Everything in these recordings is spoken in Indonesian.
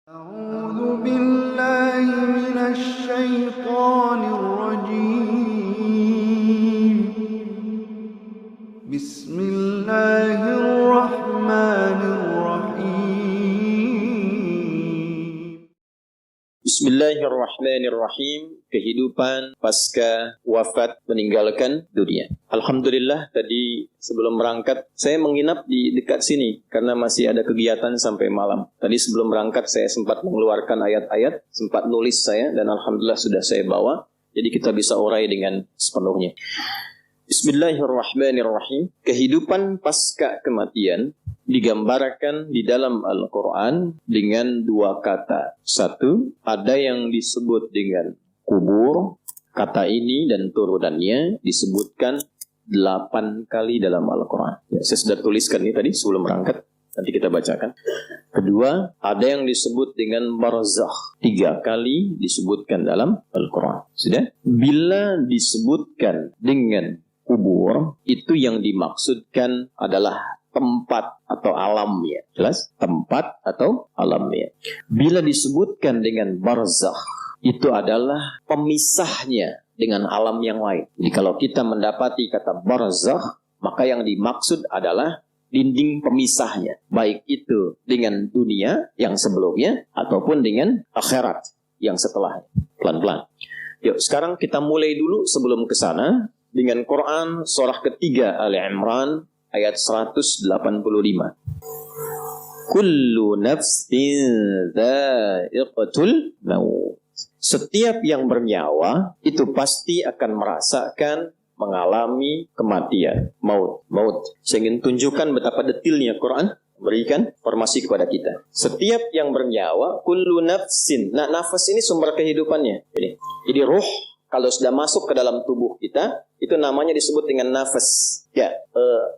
أعوذ بالله من الشيطان الرجيم بسم الله الرحمن الرحيم Bismillahirrahmanirrahim. Kehidupan pasca wafat meninggalkan dunia. Alhamdulillah tadi sebelum berangkat saya menginap di dekat sini karena masih ada kegiatan sampai malam. Tadi sebelum berangkat saya sempat mengeluarkan ayat-ayat, sempat nulis saya dan alhamdulillah sudah saya bawa. Jadi kita bisa urai dengan sepenuhnya. Bismillahirrahmanirrahim. Kehidupan pasca kematian digambarkan di dalam Al-Quran dengan dua kata. Satu, ada yang disebut dengan kubur. Kata ini dan turunannya disebutkan 8 kali dalam Al-Quran. Ya, saya sudah tuliskan ini tadi sebelum berangkat. Nanti kita bacakan. Kedua, ada yang disebut dengan barzakh. 3 kali disebutkan dalam Al-Quran. Sudah? Bila disebutkan dengan kubur, itu yang dimaksudkan adalah tempat atau alamnya. Jelas? Tempat atau alamnya. Bila disebutkan dengan barzakh, itu adalah pemisahnya dengan alam yang lain. Jadi kalau kita mendapati kata barzakh, maka yang dimaksud adalah dinding pemisahnya. Baik itu dengan dunia yang sebelumnya, ataupun dengan akhirat yang setelahnya. Pelan-pelan. Yuk, sekarang kita mulai dulu sebelum ke sana dengan Quran surah ketiga Ali Imran ayat 185. Kullu nafsin dha'iqatul maut. Setiap yang bernyawa itu pasti akan merasakan mengalami kematian, maut. Saya ingin tunjukkan betapa detailnya Quran berikan informasi kepada kita. Setiap yang bernyawa, kullu nafsin. Nah, nafas ini sumber kehidupannya. Jadi ruh kalau sudah masuk ke dalam tubuh kita, itu namanya disebut dengan nafas. Ya,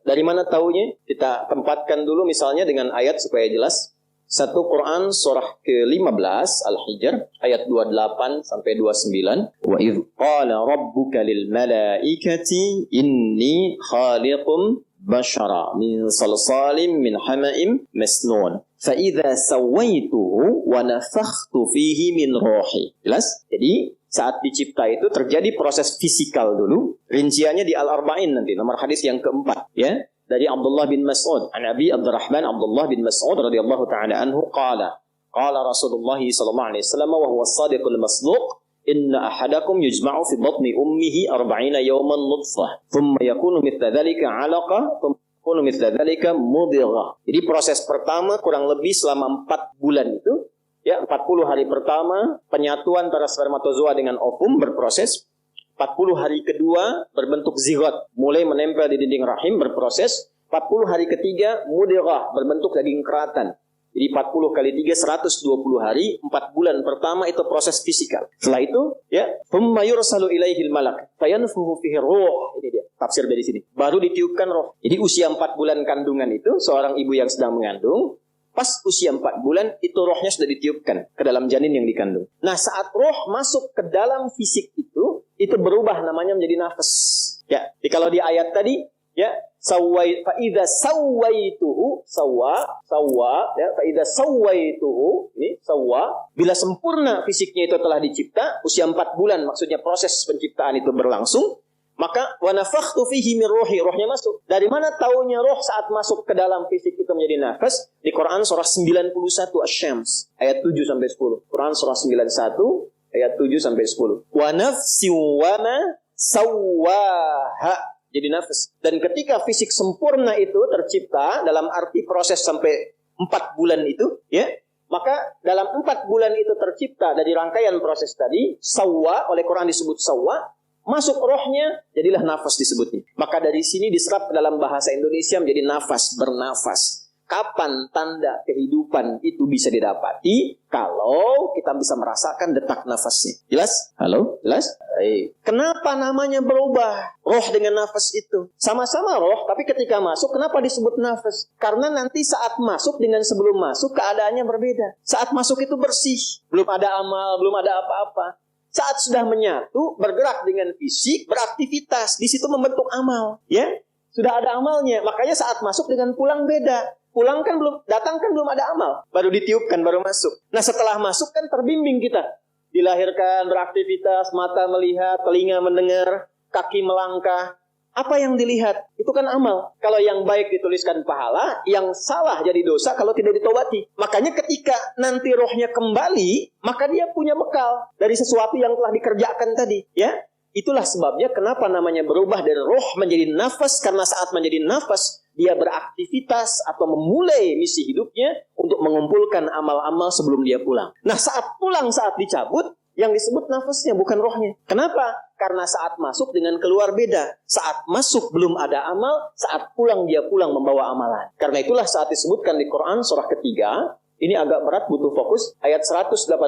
dari mana taunya? Kita tempatkan dulu misalnya dengan ayat supaya jelas. 1 Quran surah ke-15 Al-Hijr ayat 28 sampai 29. Wa idh qala rabbuka lil malaikati inni khaliqum bashara min salsalim min hama'im masnun. Fa idza sawaituhu wa nafakhtu fihi min ruhi. Jelas? Jadi saat dicipta itu terjadi proses fisikal dulu. Rinciannya di Al-Arba'in nanti, nomor hadis yang keempat. Ya, dari Abdullah bin Mas'ud. An Abi Abdurrahman Abdullah bin Mas'ud radhiyallahu ta'ala anhu qala Rasulullah sallallahu alaihi wasallam wa huwa as-sadiqul masduq inna ahadakum yujma'u fi batni ummihi 40 yawman nutfah thumma yakunu mithla dhalika 'alaqa thumma yakunu mithla dhalika mudghah. Jadi proses pertama kurang lebih selama 4 bulan itu. Ya, 40 hari pertama penyatuan antara spermatozoa dengan ovum berproses. 40 hari kedua berbentuk zigot, mulai menempel di dinding rahim berproses. 40 hari ketiga mudghah, berbentuk daging keratan. Jadi 40 kali 3 120 hari, 4 bulan pertama itu proses fisikal. Setelah itu, ya, thumma yursalu ilaihil malak fayanfuhu fihi ruh. Ini dia tafsir dari sini. Baru ditiupkan roh. Jadi usia 4 bulan kandungan itu seorang ibu yang sedang mengandung, pas usia 4 bulan, itu rohnya sudah ditiupkan ke dalam janin yang dikandung. Nah, saat roh masuk ke dalam fisik itu berubah namanya menjadi nafas. Ya, jadi kalau di ayat tadi, ya, fa idza sawaituhu, ya, fa idza sawaituhu, ini sawwa, bila sempurna fisiknya itu telah dicipta, usia 4 bulan, maksudnya proses penciptaan itu berlangsung, maka wa nafakhtu fihi min ruhi, rohnya masuk. Dari mana taunya roh saat masuk ke dalam fisik itu menjadi nafas? Di Quran surah 91 Asy-Syams ayat 7 sampai 10. Quran surah 91 ayat 7 sampai 10. Wa nafsi wa ma sawwaha. Jadi nafas. Dan ketika fisik sempurna itu tercipta dalam arti proses sampai 4 bulan itu, ya, maka dalam 4 bulan itu tercipta dari rangkaian proses tadi, sawwa, oleh Quran disebut sawwa, masuk rohnya, jadilah nafas disebutnya. Maka dari sini diserap dalam bahasa Indonesia menjadi nafas, bernafas. Kapan tanda kehidupan itu bisa didapati? Kalau kita bisa merasakan detak nafasnya. Jelas? Halo? Jelas? Kenapa namanya berubah? Roh dengan nafas itu sama-sama roh, tapi ketika masuk, kenapa disebut nafas? Karena nanti saat masuk dengan sebelum masuk, keadaannya berbeda. Saat masuk itu bersih, belum ada amal, belum ada apa-apa. Saat sudah menyatu, bergerak dengan fisik, beraktivitas, di situ membentuk amal, ya. Sudah ada amalnya, makanya saat masuk dengan pulang beda. pulang kan belum, datang kan belum ada amal. Baru ditiupkan, baru masuk. Nah setelah masuk kan terbimbing kita. Dilahirkan, beraktivitas, mata melihat, telinga mendengar, kaki melangkah. Apa yang dilihat? Itu kan amal. Kalau yang baik dituliskan pahala, yang salah jadi dosa kalau tidak ditobati. Makanya ketika nanti rohnya kembali, maka dia punya bekal dari sesuatu yang telah dikerjakan tadi. Ya, itulah sebabnya kenapa namanya berubah dari roh menjadi nafas. Karena saat menjadi nafas, dia beraktivitas atau memulai misi hidupnya untuk mengumpulkan amal-amal sebelum dia pulang. Nah saat pulang, saat dicabut, yang disebut nafasnya bukan rohnya. Kenapa? Karena saat masuk dengan keluar beda. Saat masuk belum ada amal, saat pulang dia pulang membawa amalan. Karena itulah saat disebutkan di Quran surah ketiga, ini agak berat butuh fokus, ayat 185,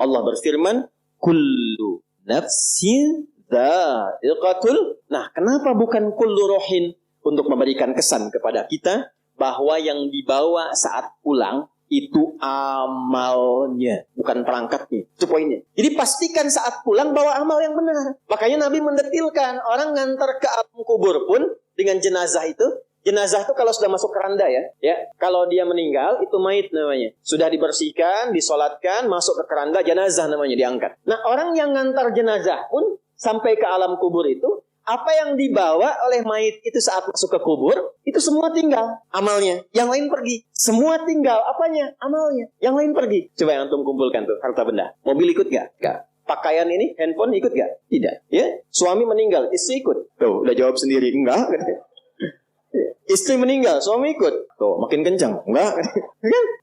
Allah berfirman, kullu nafsin dha'iqatul. Nah, kenapa bukan kullu rohin? Untuk memberikan kesan kepada kita bahwa yang dibawa saat pulang itu amalnya, bukan perangkatnya. Itu poinnya. Jadi pastikan saat pulang bawa amal yang benar. Makanya Nabi mendetilkan orang ngantar ke alam kubur pun dengan jenazah itu. Jenazah itu kalau sudah masuk keranda ya. Kalau dia meninggal itu mayit namanya. Sudah dibersihkan, disolatkan, masuk ke keranda, jenazah namanya diangkat. Nah orang yang ngantar jenazah pun sampai ke alam kubur itu, apa yang dibawa oleh mayit itu saat masuk ke kubur, itu semua tinggal amalnya. Yang lain pergi. Semua tinggal apanya? Amalnya. Yang lain pergi. Coba yang antum kumpulkan tuh, harta benda. Mobil ikut gak? Gak. Pakaian ini, handphone ikut gak? Tidak. Ya? Suami meninggal, istri ikut. Tuh, udah jawab sendiri. Enggak. Istri meninggal, suami ikut. Tuh, makin kencang. Enggak.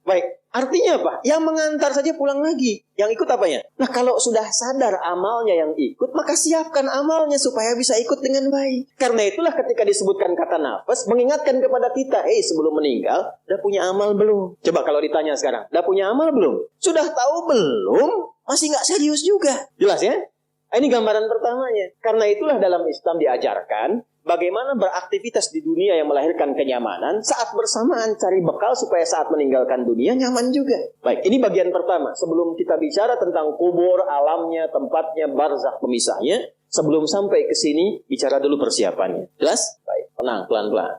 Baik. Artinya apa? Yang mengantar saja pulang lagi. Yang ikut apanya? Nah kalau sudah sadar amalnya yang ikut, maka siapkan amalnya supaya bisa ikut dengan baik. Karena itulah ketika disebutkan kata nafas, mengingatkan kepada kita, sebelum meninggal, udah punya amal belum? Coba kalau ditanya sekarang, udah punya amal belum? Sudah tahu belum? Masih nggak serius juga. Jelas ya? Ini gambaran pertamanya. Karena itulah dalam Islam diajarkan bagaimana beraktivitas di dunia yang melahirkan kenyamanan, saat bersamaan cari bekal supaya saat meninggalkan dunia nyaman juga. Baik, ini bagian pertama. Sebelum kita bicara tentang kubur, alamnya, tempatnya, barzakh pemisahnya, sebelum sampai ke sini, bicara dulu persiapannya. Jelas? Baik, tenang, pelan-pelan.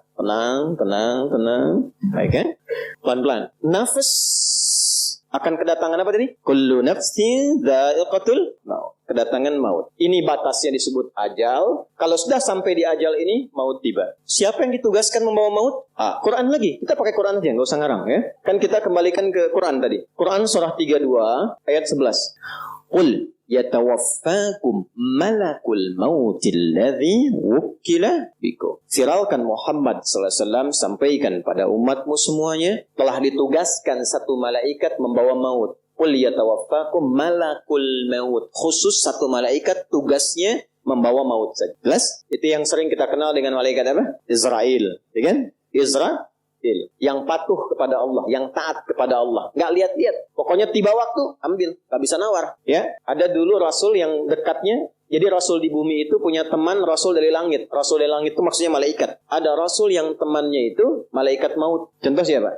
Tenang. Baik kan? Pelan-pelan. Nafas akan kedatangan apa tadi? Kullu nafsin dha'iqatul maut. Kedatangan maut. Ini batasnya disebut ajal. Kalau sudah sampai di ajal ini, maut tiba. Siapa yang ditugaskan membawa maut? Quran lagi. Kita pakai Quran aja, nggak usah ngarang ya. Kan kita kembalikan ke Quran tadi. Quran surah 32 ayat 11. Qul yatawaffakum malakul mautil ladzi wukkila bikum. Firalkan Muhammad sallallahu alaihi wasallam, sampaikan pada umatmu semuanya, telah ditugaskan satu malaikat membawa maut. Qul yatawaffakum malakul maut. Khusus satu malaikat tugasnya membawa maut saja. Jelas? Itu yang sering kita kenal dengan malaikat apa? Israel, ya kan? Israel yang patuh kepada Allah, yang taat kepada Allah, nggak lihat-lihat. Pokoknya tiba waktu, ambil, nggak bisa nawar. Ya, ada dulu Rasul yang dekatnya. Jadi Rasul di bumi itu punya teman Rasul dari langit. Rasul dari langit itu maksudnya malaikat. Ada Rasul yang temannya itu malaikat maut. Contoh siapa?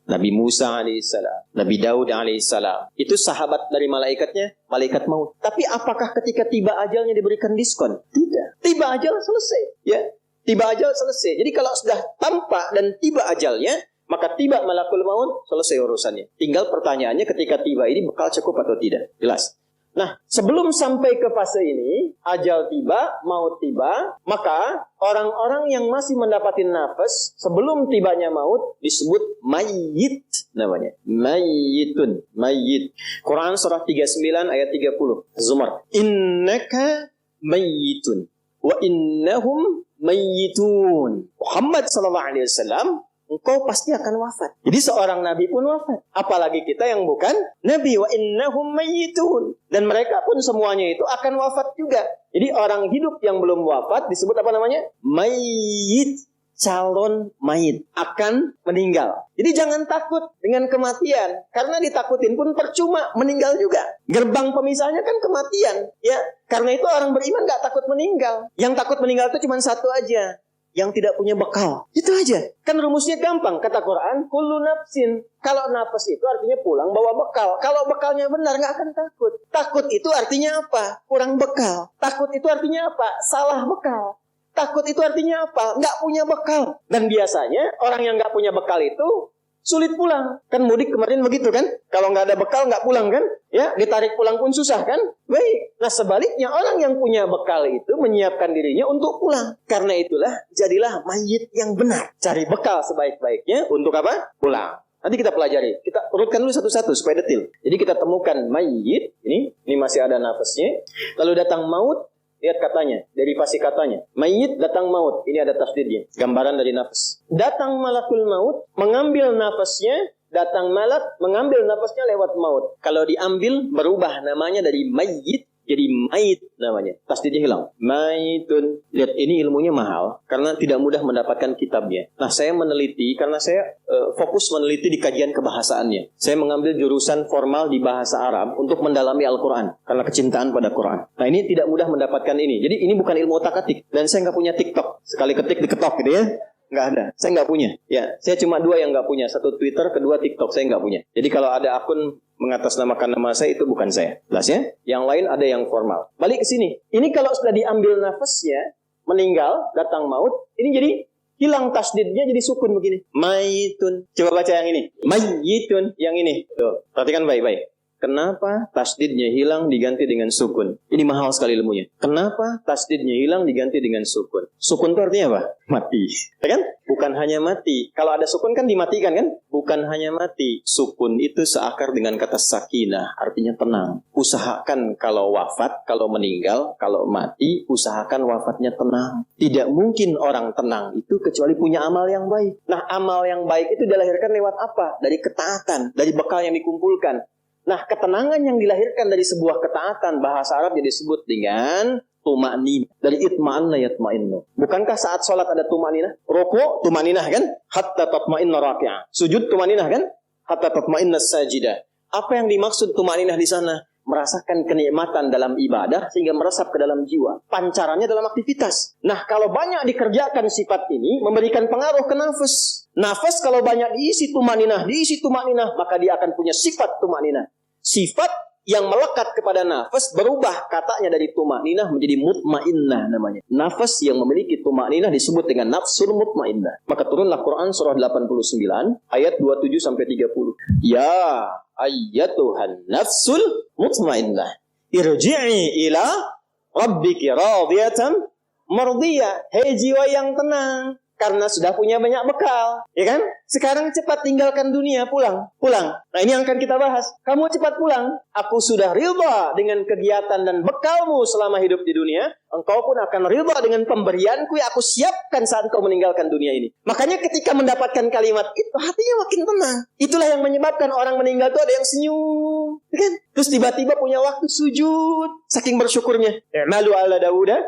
Nabi Musa alaihissalam, Nabi Daud alaihissalam. Itu sahabat dari malaikatnya, malaikat maut. Tapi apakah ketika tiba ajalnya diberikan diskon? Tidak. Tiba ajal selesai. Ya. Tiba ajal selesai. Jadi kalau sudah tampak dan tiba ajalnya, maka tiba malakul maut, selesai urusannya. Tinggal pertanyaannya ketika tiba ini bekal cukup atau tidak. Jelas. Nah, sebelum sampai ke fase ini, ajal tiba, maut tiba, maka orang-orang yang masih mendapatkan nafas sebelum tibanya maut disebut mayyit namanya. Mayyitun, mayyit. Quran surah 39 ayat 30. Zumar. Innaka mayyitun wa innahum mayyitun. Muhammad sallallahu alaihi wasallam, engkau pasti akan wafat. Jadi seorang nabi pun wafat. Apalagi kita yang bukan nabi. Wa innahum mayyitun. Dan mereka pun semuanya itu akan wafat juga. Jadi orang hidup yang belum wafat disebut apa namanya? Mayyit. Calon mayit. Akan meninggal. Jadi jangan takut dengan kematian. Karena ditakutin pun percuma. Meninggal juga. Gerbang pemisahnya kan kematian. Ya, karena itu orang beriman gak takut meninggal. Yang takut meninggal itu cuma satu aja. Yang tidak punya bekal. Itu aja. Kan rumusnya gampang. Kata Quran, kullu nafsin. Kalau nafas itu artinya pulang bawa bekal. Kalau bekalnya benar, gak akan takut. Takut itu artinya apa? Kurang bekal. Takut itu artinya apa? Salah bekal. Takut itu artinya apa? Nggak punya bekal. Dan biasanya orang yang nggak punya bekal itu sulit pulang. Kan mudik kemarin begitu kan? Kalau nggak ada bekal nggak pulang kan? Ya, ditarik pulang pun susah kan? Baik. Nah sebaliknya orang yang punya bekal itu menyiapkan dirinya untuk pulang. Karena itulah jadilah mayit yang benar. Cari bekal sebaik-baiknya untuk apa? Pulang. Nanti kita pelajari. Kita urutkan dulu satu-satu supaya detil. Jadi kita temukan mayit. Ini masih ada nafasnya. Lalu datang maut. Lihat katanya, derivasi katanya. Mayit datang maut. Ini ada tasdidnya. Gambaran dari nafas. Datang malakul maut, mengambil nafasnya. Datang malak, mengambil nafasnya lewat maut. Kalau diambil, berubah namanya dari mayit jadi mayit namanya. Tasdidnya hilang. Mayitun. Lihat, ini ilmunya mahal. Karena tidak mudah mendapatkan kitabnya. Nah, saya meneliti, karena saya fokus meneliti di kajian kebahasaannya. Saya mengambil jurusan formal di bahasa Arab untuk mendalami Al-Quran. Karena kecintaan pada Quran. Nah, ini tidak mudah mendapatkan ini. Jadi, ini bukan ilmu otak-atik. Dan saya nggak punya TikTok. Sekali ketik diketok gitu ya. Nggak ada. Saya nggak punya. Ya, saya cuma 2 yang nggak punya. 1 Twitter, kedua TikTok. Saya nggak punya. Jadi, kalau ada akun mengatasnamakan nama saya, itu bukan saya. Jelas ya? Yang lain ada yang formal. Balik ke sini. Ini kalau sudah diambil nafasnya, meninggal, datang maut, ini jadi hilang tasdidnya jadi sukun begini. Mayitun. Coba baca yang ini. Mayitun. Yang ini. Tuh, perhatikan baik-baik. Kenapa tasdidnya hilang diganti dengan sukun? Ini mahal sekali ilmunya. Kenapa tasdidnya hilang diganti dengan sukun? Sukun itu artinya apa? Mati. Ya kan? Bukan hanya mati. Kalau ada sukun kan dimatikan kan? Bukan hanya mati. Sukun itu seakar dengan kata sakinah. Artinya tenang. Usahakan kalau wafat, kalau meninggal, kalau mati, usahakan wafatnya tenang. Tidak mungkin orang tenang itu kecuali punya amal yang baik. Nah, amal yang baik itu dilahirkan lewat apa? Dari ketaatan. Dari bekal yang dikumpulkan. Nah, ketenangan yang dilahirkan dari sebuah ketaatan, bahasa Arab jadi disebut dengan tuma'ninah. Dari itma'anna yatma'innu. Bukankah saat sholat ada tuma'ninah? Rukuk, tuma'ninah kan? Hatta tatma'inna raki'ah. Sujud, tuma'ninah kan? Hatta tatma'inna sajidah. Apa yang dimaksud tuma'ninah di sana? Merasakan kenikmatan dalam ibadah sehingga meresap ke dalam jiwa. Pancarannya dalam aktivitas. Nah, kalau banyak dikerjakan sifat ini, memberikan pengaruh ke nafas. Nafas kalau banyak diisi tumaninah, maka dia akan punya sifat tumaninah. Sifat yang melekat kepada nafas berubah katanya dari tumaninah menjadi mutmainnah namanya. Nafas yang memiliki tumaninah disebut dengan nafsul mutmainnah. Maka turunlah Quran surah 89 ayat 27 sampai 30. Ya ayyatuhan nafsul mutmainnah, irji'i ila rabbiki radiyatan mardiyah. Hei jiwa yang tenang, karena sudah punya banyak bekal, ya kan? Sekarang cepat tinggalkan dunia, pulang. Nah, ini yang akan kita bahas. Kamu cepat pulang. Aku sudah ridha dengan kegiatan dan bekalmu selama hidup di dunia. Engkau pun akan ridha dengan pemberianku yang aku siapkan saat kau meninggalkan dunia ini. Makanya ketika mendapatkan kalimat itu, hatinya makin tenang. Itulah yang menyebabkan orang meninggal itu ada yang senyum, ya kan? Terus tiba-tiba punya waktu sujud, saking bersyukurnya. Malu ala Dauda,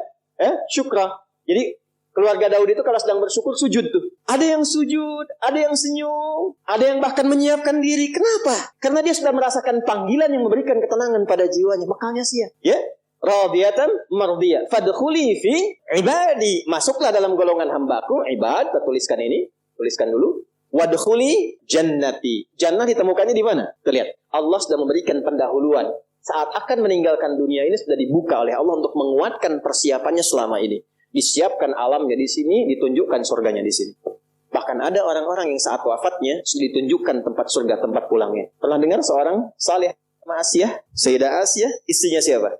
syukra. Jadi keluarga Daud itu kalau sedang bersyukur sujud tuh. Ada yang sujud, ada yang senyum, ada yang bahkan menyiapkan diri. Kenapa? Karena dia sudah merasakan panggilan yang memberikan ketenangan pada jiwanya. Makalnya siap. Ya? Radiyatan mardiyah. Fadkhuli fi ibadi. Masuklah dalam golongan hambaku. Ibad, kita tuliskan ini. Tuliskan dulu. Wadkhuli jannati. Jannah ditemukannya di mana? Terlihat. Allah sudah memberikan pendahuluan. Saat akan meninggalkan dunia ini sudah dibuka oleh Allah untuk menguatkan persiapannya selama ini. Disiapkan alamnya di sini, ditunjukkan surganya di sini. Bahkan ada orang-orang yang saat wafatnya sudah ditunjukkan tempat surga, tempat pulangnya. Pernah dengar seorang saleh sama Asyah? Sayyidah Asyah, istrinya siapa?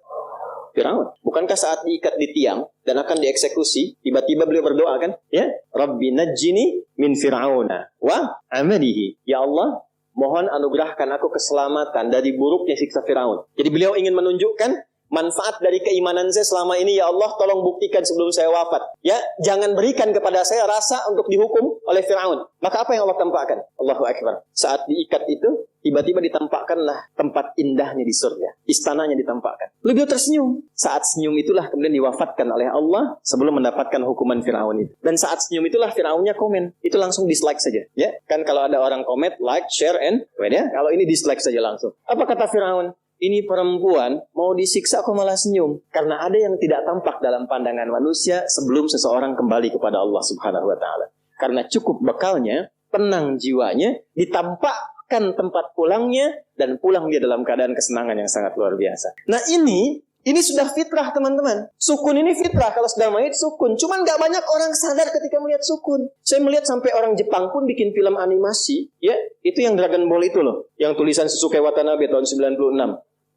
Firaun. Bukankah saat diikat di tiang dan akan dieksekusi, tiba-tiba beliau berdoa kan? Ya, Rabbi najjini min Fir'auna wa amalihi. Ya Allah, mohon anugerahkan aku keselamatan dari buruknya siksa Firaun. Jadi beliau ingin menunjukkan manfaat dari keimanan saya selama ini, ya Allah, tolong buktikan sebelum saya wafat. Ya, jangan berikan kepada saya rasa untuk dihukum oleh Firaun. Maka apa yang Allah tampakkan? Allahu Akbar. Saat diikat itu, tiba-tiba ditampakkanlah tempat indahnya di surga. Istananya ditampakkan. Lalu beliau tersenyum. Saat senyum itulah kemudian diwafatkan oleh Allah sebelum mendapatkan hukuman Firaun itu. Dan saat senyum itulah Firaunnya komen. Itu langsung dislike saja. Ya, kan kalau ada orang komen, like, share, and comment ya. Kalau ini dislike saja langsung. Apa kata Firaun? Ini perempuan mau disiksa kok malah senyum. Karena ada yang tidak tampak dalam pandangan manusia sebelum seseorang kembali kepada Allah Subhanahu wa ta'ala. Karena cukup bekalnya, tenang jiwanya, ditampakkan tempat pulangnya, dan pulang dia dalam keadaan kesenangan yang sangat luar biasa. Nah, ini Ini sudah fitrah teman-teman. Sukun ini fitrah, kalau sudah mayit sukun. Cuman gak banyak orang sadar ketika melihat sukun. Saya melihat sampai orang Jepang pun bikin film animasi. Ya, itu yang Dragon Ball itu loh. Yang tulisan Susuke Watanabe tahun 96.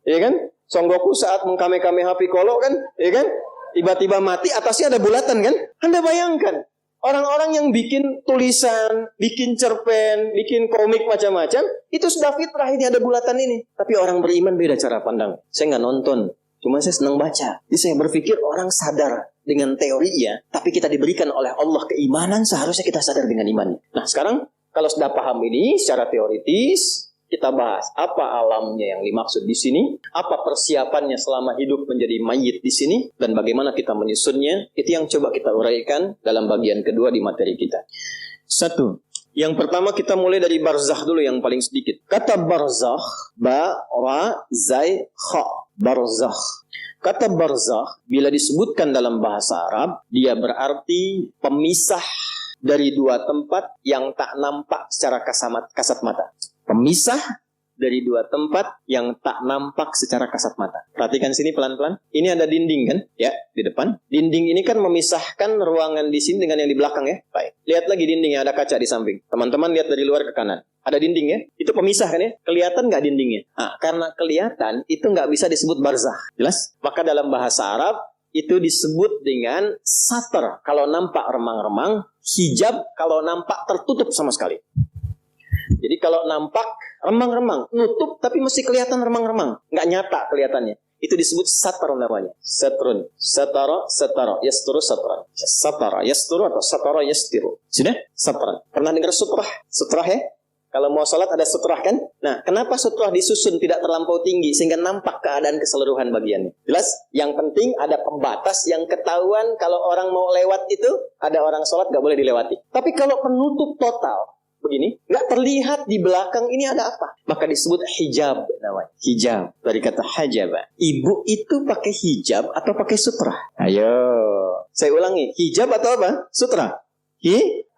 Ya kan? Son Goku saat mengkame-kameha Piccolo kan? Ya kan? Tiba-tiba mati, atasnya ada bulatan kan? Anda bayangkan. Orang-orang yang bikin tulisan, bikin cerpen, bikin komik macam-macam, itu sudah fitrah, ini ada bulatan ini. Tapi orang beriman beda cara pandang. Saya nggak nonton, cuma saya senang baca. Jadi saya berpikir orang sadar dengan teorinya, tapi kita diberikan oleh Allah keimanan, seharusnya kita sadar dengan imannya. Nah sekarang, kalau sudah paham ini secara teoritis, kita bahas apa alamnya yang dimaksud di sini, apa persiapannya selama hidup menjadi mayit di sini, dan bagaimana kita menyusunnya. Itu yang coba kita uraikan dalam bagian kedua di materi kita. 1. Yang pertama kita mulai dari barzakh dulu yang paling sedikit. Kata barzakh, ba, ra, zai, kha. Barzakh. Kata barzakh, bila disebutkan dalam bahasa Arab, dia berarti pemisah dari dua tempat yang tak nampak secara kasat mata. Pemisah dari dua tempat yang tak nampak secara kasat mata. Perhatikan sini pelan-pelan. Ini ada dinding kan? Ya, di depan. Dinding ini kan memisahkan ruangan di sini dengan yang di belakang ya. Baik. Lihat lagi dindingnya, ada kaca di samping. Teman-teman lihat dari luar ke kanan. Ada dinding ya? Itu pemisah kan ya? Kelihatan nggak dindingnya? Nah, karena kelihatan, itu nggak bisa disebut barzakh. Jelas? Maka dalam bahasa Arab, itu disebut dengan satar kalau nampak remang-remang, hijab kalau nampak tertutup sama sekali. Jadi kalau nampak remang-remang, nutup tapi mesti kelihatan remang-remang, nggak nyata kelihatannya. Itu disebut satar namanya. Satrun, satara, yasturu, satran. Satara, yasturu atau satara, yastiru. Sudah? Satran. Pernah dengar sutrah? Sutrah ya? Kalau mau sholat ada sutrah kan? Nah, kenapa sutrah disusun tidak terlampau tinggi sehingga nampak keadaan keseluruhan bagiannya? Jelas? Yang penting ada pembatas yang ketahuan kalau orang mau lewat itu, ada orang sholat nggak boleh dilewati. Tapi kalau penutup total, begini, nggak terlihat di belakang ini ada apa, maka disebut hijab namanya. Hijab dari kata hajaba. Ibu itu pakai hijab atau pakai sutra? Ayo, saya ulangi, hijab atau apa? Sutra.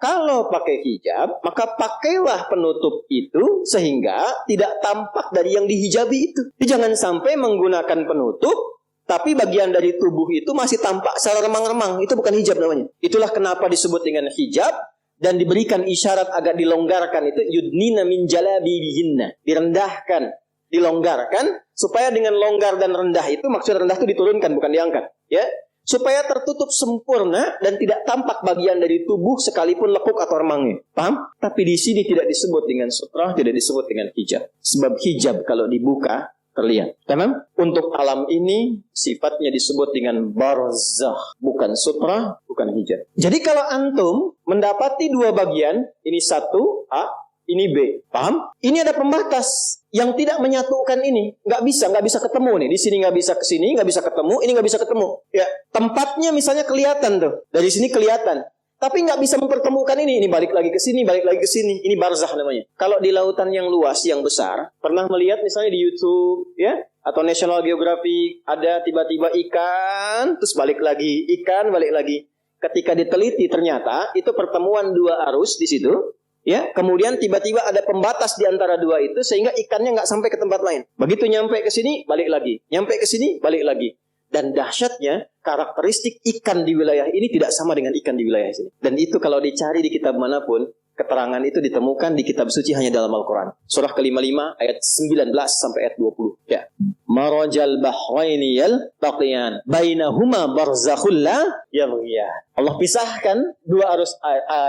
Kalau pakai hijab, maka pakailah penutup itu sehingga tidak tampak dari yang dihijabi itu. Jadi jangan sampai menggunakan penutup, tapi bagian dari tubuh itu masih tampak secara remang-remang. Itu bukan hijab namanya. Itulah kenapa disebut dengan hijab. Dan diberikan isyarat agak dilonggarkan itu yudnina min jalabibihinna, direndahkan, dilonggarkan supaya dengan longgar dan rendah itu, maksud rendah itu diturunkan bukan diangkat, ya, supaya tertutup sempurna dan tidak tampak bagian dari tubuh sekalipun lekuk atau remangnya. Paham? Tapi di sini tidak disebut dengan sutra, tidak disebut dengan hijab. Sebab hijab kalau dibuka terlihat. Karena untuk alam ini sifatnya disebut dengan barzakh, bukan sutra, bukan hijab. Jadi kalau antum mendapati dua bagian, ini satu A, ini B, paham? Ini ada pembatas yang tidak menyatukan ini, nggak bisa ketemu nih. Di sini nggak bisa ke sini, nggak bisa ketemu, ini nggak bisa ketemu. Ya, tempatnya misalnya kelihatan tuh, dari sini kelihatan. Tapi nggak bisa mempertemukan ini balik lagi ke sini, balik lagi ke sini. Ini barzakh namanya. Kalau di lautan yang luas, yang besar, pernah melihat misalnya di YouTube, ya, atau National Geographic, ada tiba-tiba ikan, terus balik lagi, ikan, balik lagi. Ketika diteliti ternyata itu pertemuan dua arus di situ, ya. Kemudian tiba-tiba ada pembatas di antara dua itu sehingga ikannya nggak sampai ke tempat lain. Begitu nyampe ke sini, balik lagi. Nyampe ke sini, balik lagi. Dan dahsyatnya, karakteristik ikan di wilayah ini tidak sama dengan ikan di wilayah sini. Dan itu kalau dicari di kitab manapun, keterangan itu ditemukan di kitab suci hanya dalam Al-Quran. Surah ke-55 ayat 19 sampai ayat 20. Ya. Marajal bahraini yaltaqiyan bainahuma barzakhul la yabghiyan. Allah pisahkan dua arus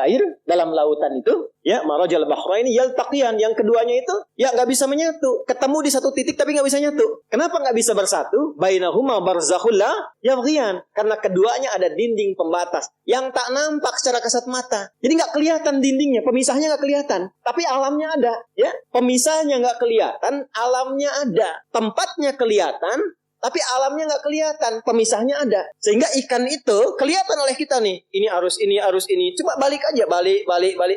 air dalam lautan itu, ya, marajal bahraini yaltaqiyan, yang keduanya itu ya nggak bisa menyatu, ketemu di satu titik tapi nggak bisa nyatu. Kenapa nggak bisa bersatu? Bainahuma barzakhul la yabghiyan, karena keduanya ada dinding pembatas yang tak nampak secara kasat mata. Jadi nggak kelihatan dindingnya, pemisahnya nggak kelihatan, tapi alamnya ada, ya. Pemisahnya nggak kelihatan, alamnya ada. Tempatnya kelihatan, tapi alamnya nggak kelihatan, pemisahnya ada. Sehingga ikan itu kelihatan oleh kita nih. Ini arus ini, arus ini. Cuma balik aja, balik.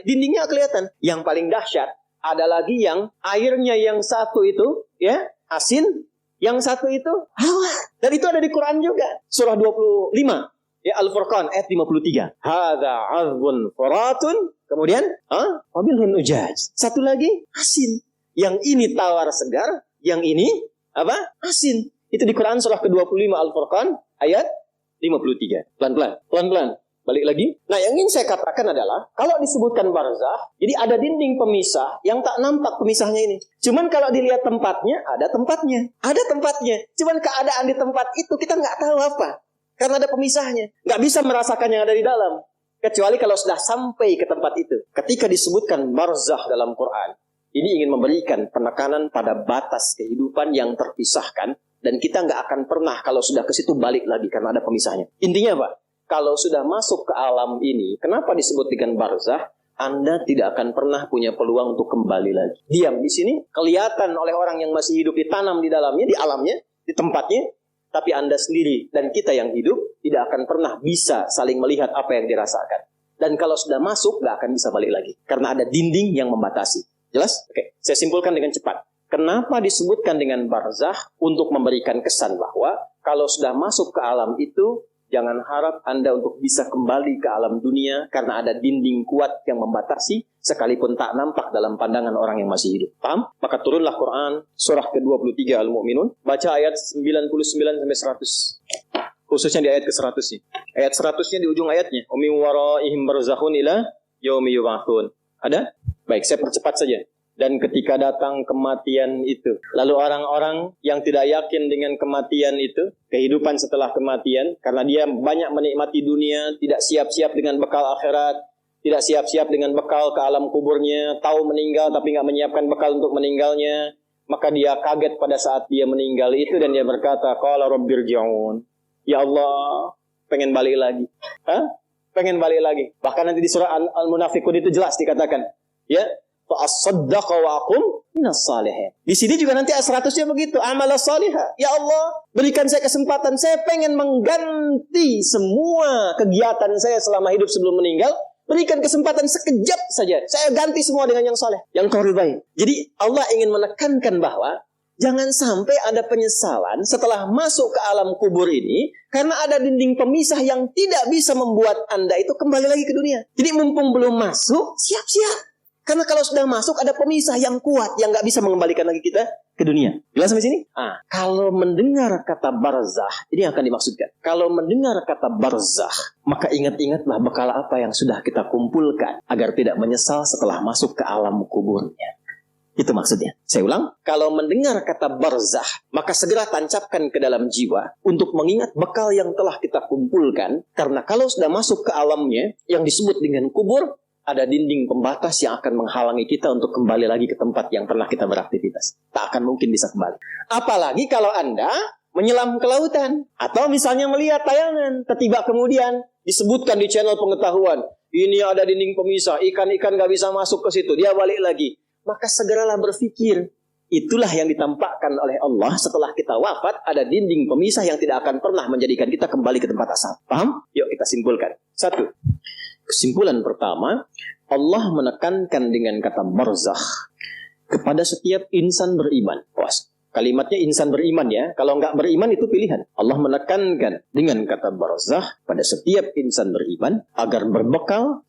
Dindingnya kelihatan. Yang paling dahsyat, ada lagi yang airnya yang satu itu, ya, asin. Yang satu itu hawa. Dan itu ada di Quran juga. Surah 25. Ya, Al-Furqan ayat 53. Hadza 'azbun furatun. Kemudian, wabilhun ujaj. Satu lagi asin. Yang ini tawar segar, yang ini apa? Asin. Itu di Quran surah ke-25 Al-Furqan ayat 53. Pelan-pelan. Balik lagi. Nah, yang ingin saya katakan adalah kalau disebutkan barzakh, jadi ada dinding pemisah yang tak nampak pemisahnya ini. Cuman kalau dilihat tempatnya, ada tempatnya. Cuman keadaan di tempat itu kita nggak tahu apa. Karena ada pemisahnya. Nggak bisa merasakan yang ada di dalam. Kecuali kalau sudah sampai ke tempat itu. Ketika disebutkan barzakh dalam Quran, ini ingin memberikan penekanan pada batas kehidupan yang terpisahkan. Dan kita nggak akan pernah kalau sudah ke situ balik lagi karena ada pemisahnya. Intinya apa? Kalau sudah masuk ke alam ini, kenapa disebut dengan barzakh? Anda tidak akan pernah punya peluang untuk kembali lagi. Diam di sini, kelihatan oleh orang yang masih hidup, ditanam di dalamnya, di alamnya, di tempatnya. Tapi Anda sendiri dan kita yang hidup tidak akan pernah bisa saling melihat apa yang dirasakan. Dan kalau sudah masuk, nggak akan bisa balik lagi. Karena ada dinding yang membatasi. Jelas? Oke, saya simpulkan dengan cepat. Kenapa disebutkan dengan barzakh? Untuk memberikan kesan bahwa kalau sudah masuk ke alam itu, jangan harap Anda untuk bisa kembali ke alam dunia karena ada dinding kuat yang membatasi sekalipun tak nampak dalam pandangan orang yang masih hidup. Paham? Maka turunlah Quran surah ke-23 Al-Mu'minun. Baca ayat 99-100. Khususnya di ayat ke-100 ini. Ayat 100-nya di ujung ayatnya. Min waraihim barzakhun ila yaumi yub'atsun. Ada? Baik, saya percepat saja. Dan ketika datang kematian itu, lalu orang-orang yang tidak yakin dengan kematian itu, kehidupan setelah kematian, karena dia banyak menikmati dunia, tidak siap-siap dengan bekal akhirat, tidak siap-siap dengan bekal ke alam kuburnya, tahu meninggal tapi nggak menyiapkan bekal untuk meninggalnya, maka dia kaget pada saat dia meninggal itu dan dia berkata, qala rabbirji'un. Ya Allah, pengen balik lagi. Pengen balik lagi. Bahkan nanti di surah Al-Munafiqun itu jelas dikatakan, ya, fa'asaddaqa wa aqum minas salihin. Di sini juga nanti 100-nya begitu, amal salihah. Ya Allah, berikan saya kesempatan, saya pengen mengganti semua kegiatan saya selama hidup sebelum meninggal. Berikan kesempatan sekejap saja, saya ganti semua dengan yang saleh, yang kau ridai. Jadi Allah ingin menekankan bahwa jangan sampai ada penyesalan setelah masuk ke alam kubur ini karena ada dinding pemisah yang tidak bisa membuat Anda itu kembali lagi ke dunia. Jadi mumpung belum masuk, siap-siap. Karena kalau sudah masuk ada pemisah yang kuat yang nggak bisa mengembalikan lagi kita ke dunia. Jelas sampai sini? Kalau mendengar kata barzakh, ini akan dimaksudkan. Kalau mendengar kata barzakh, maka ingat-ingatlah bekal apa yang sudah kita kumpulkan agar tidak menyesal setelah masuk ke alam kuburnya. Itu maksudnya. Saya ulang, kalau mendengar kata barzakh, maka segera tancapkan ke dalam jiwa untuk mengingat bekal yang telah kita kumpulkan. Karena kalau sudah masuk ke alamnya yang disebut dengan kubur, ada dinding pembatas yang akan menghalangi kita untuk kembali lagi ke tempat yang pernah kita beraktivitas. Tak akan mungkin bisa kembali. Apalagi kalau Anda menyelam ke lautan. Atau misalnya melihat tayangan. Tiba kemudian disebutkan di channel pengetahuan. Ini ada dinding pemisah. Ikan-ikan gak bisa masuk ke situ. Dia balik lagi. Maka segeralah berpikir. Itulah yang ditampakkan oleh Allah setelah kita wafat. Ada dinding pemisah yang tidak akan pernah menjadikan kita kembali ke tempat asal. Paham? Yuk kita simpulkan. 1. Kesimpulan pertama, Allah menekankan dengan kata barzakh kepada setiap insan beriman. Kalimatnya insan beriman ya. Kalau nggak beriman itu pilihan. Allah menekankan dengan kata barzakh pada setiap insan beriman agar berbekal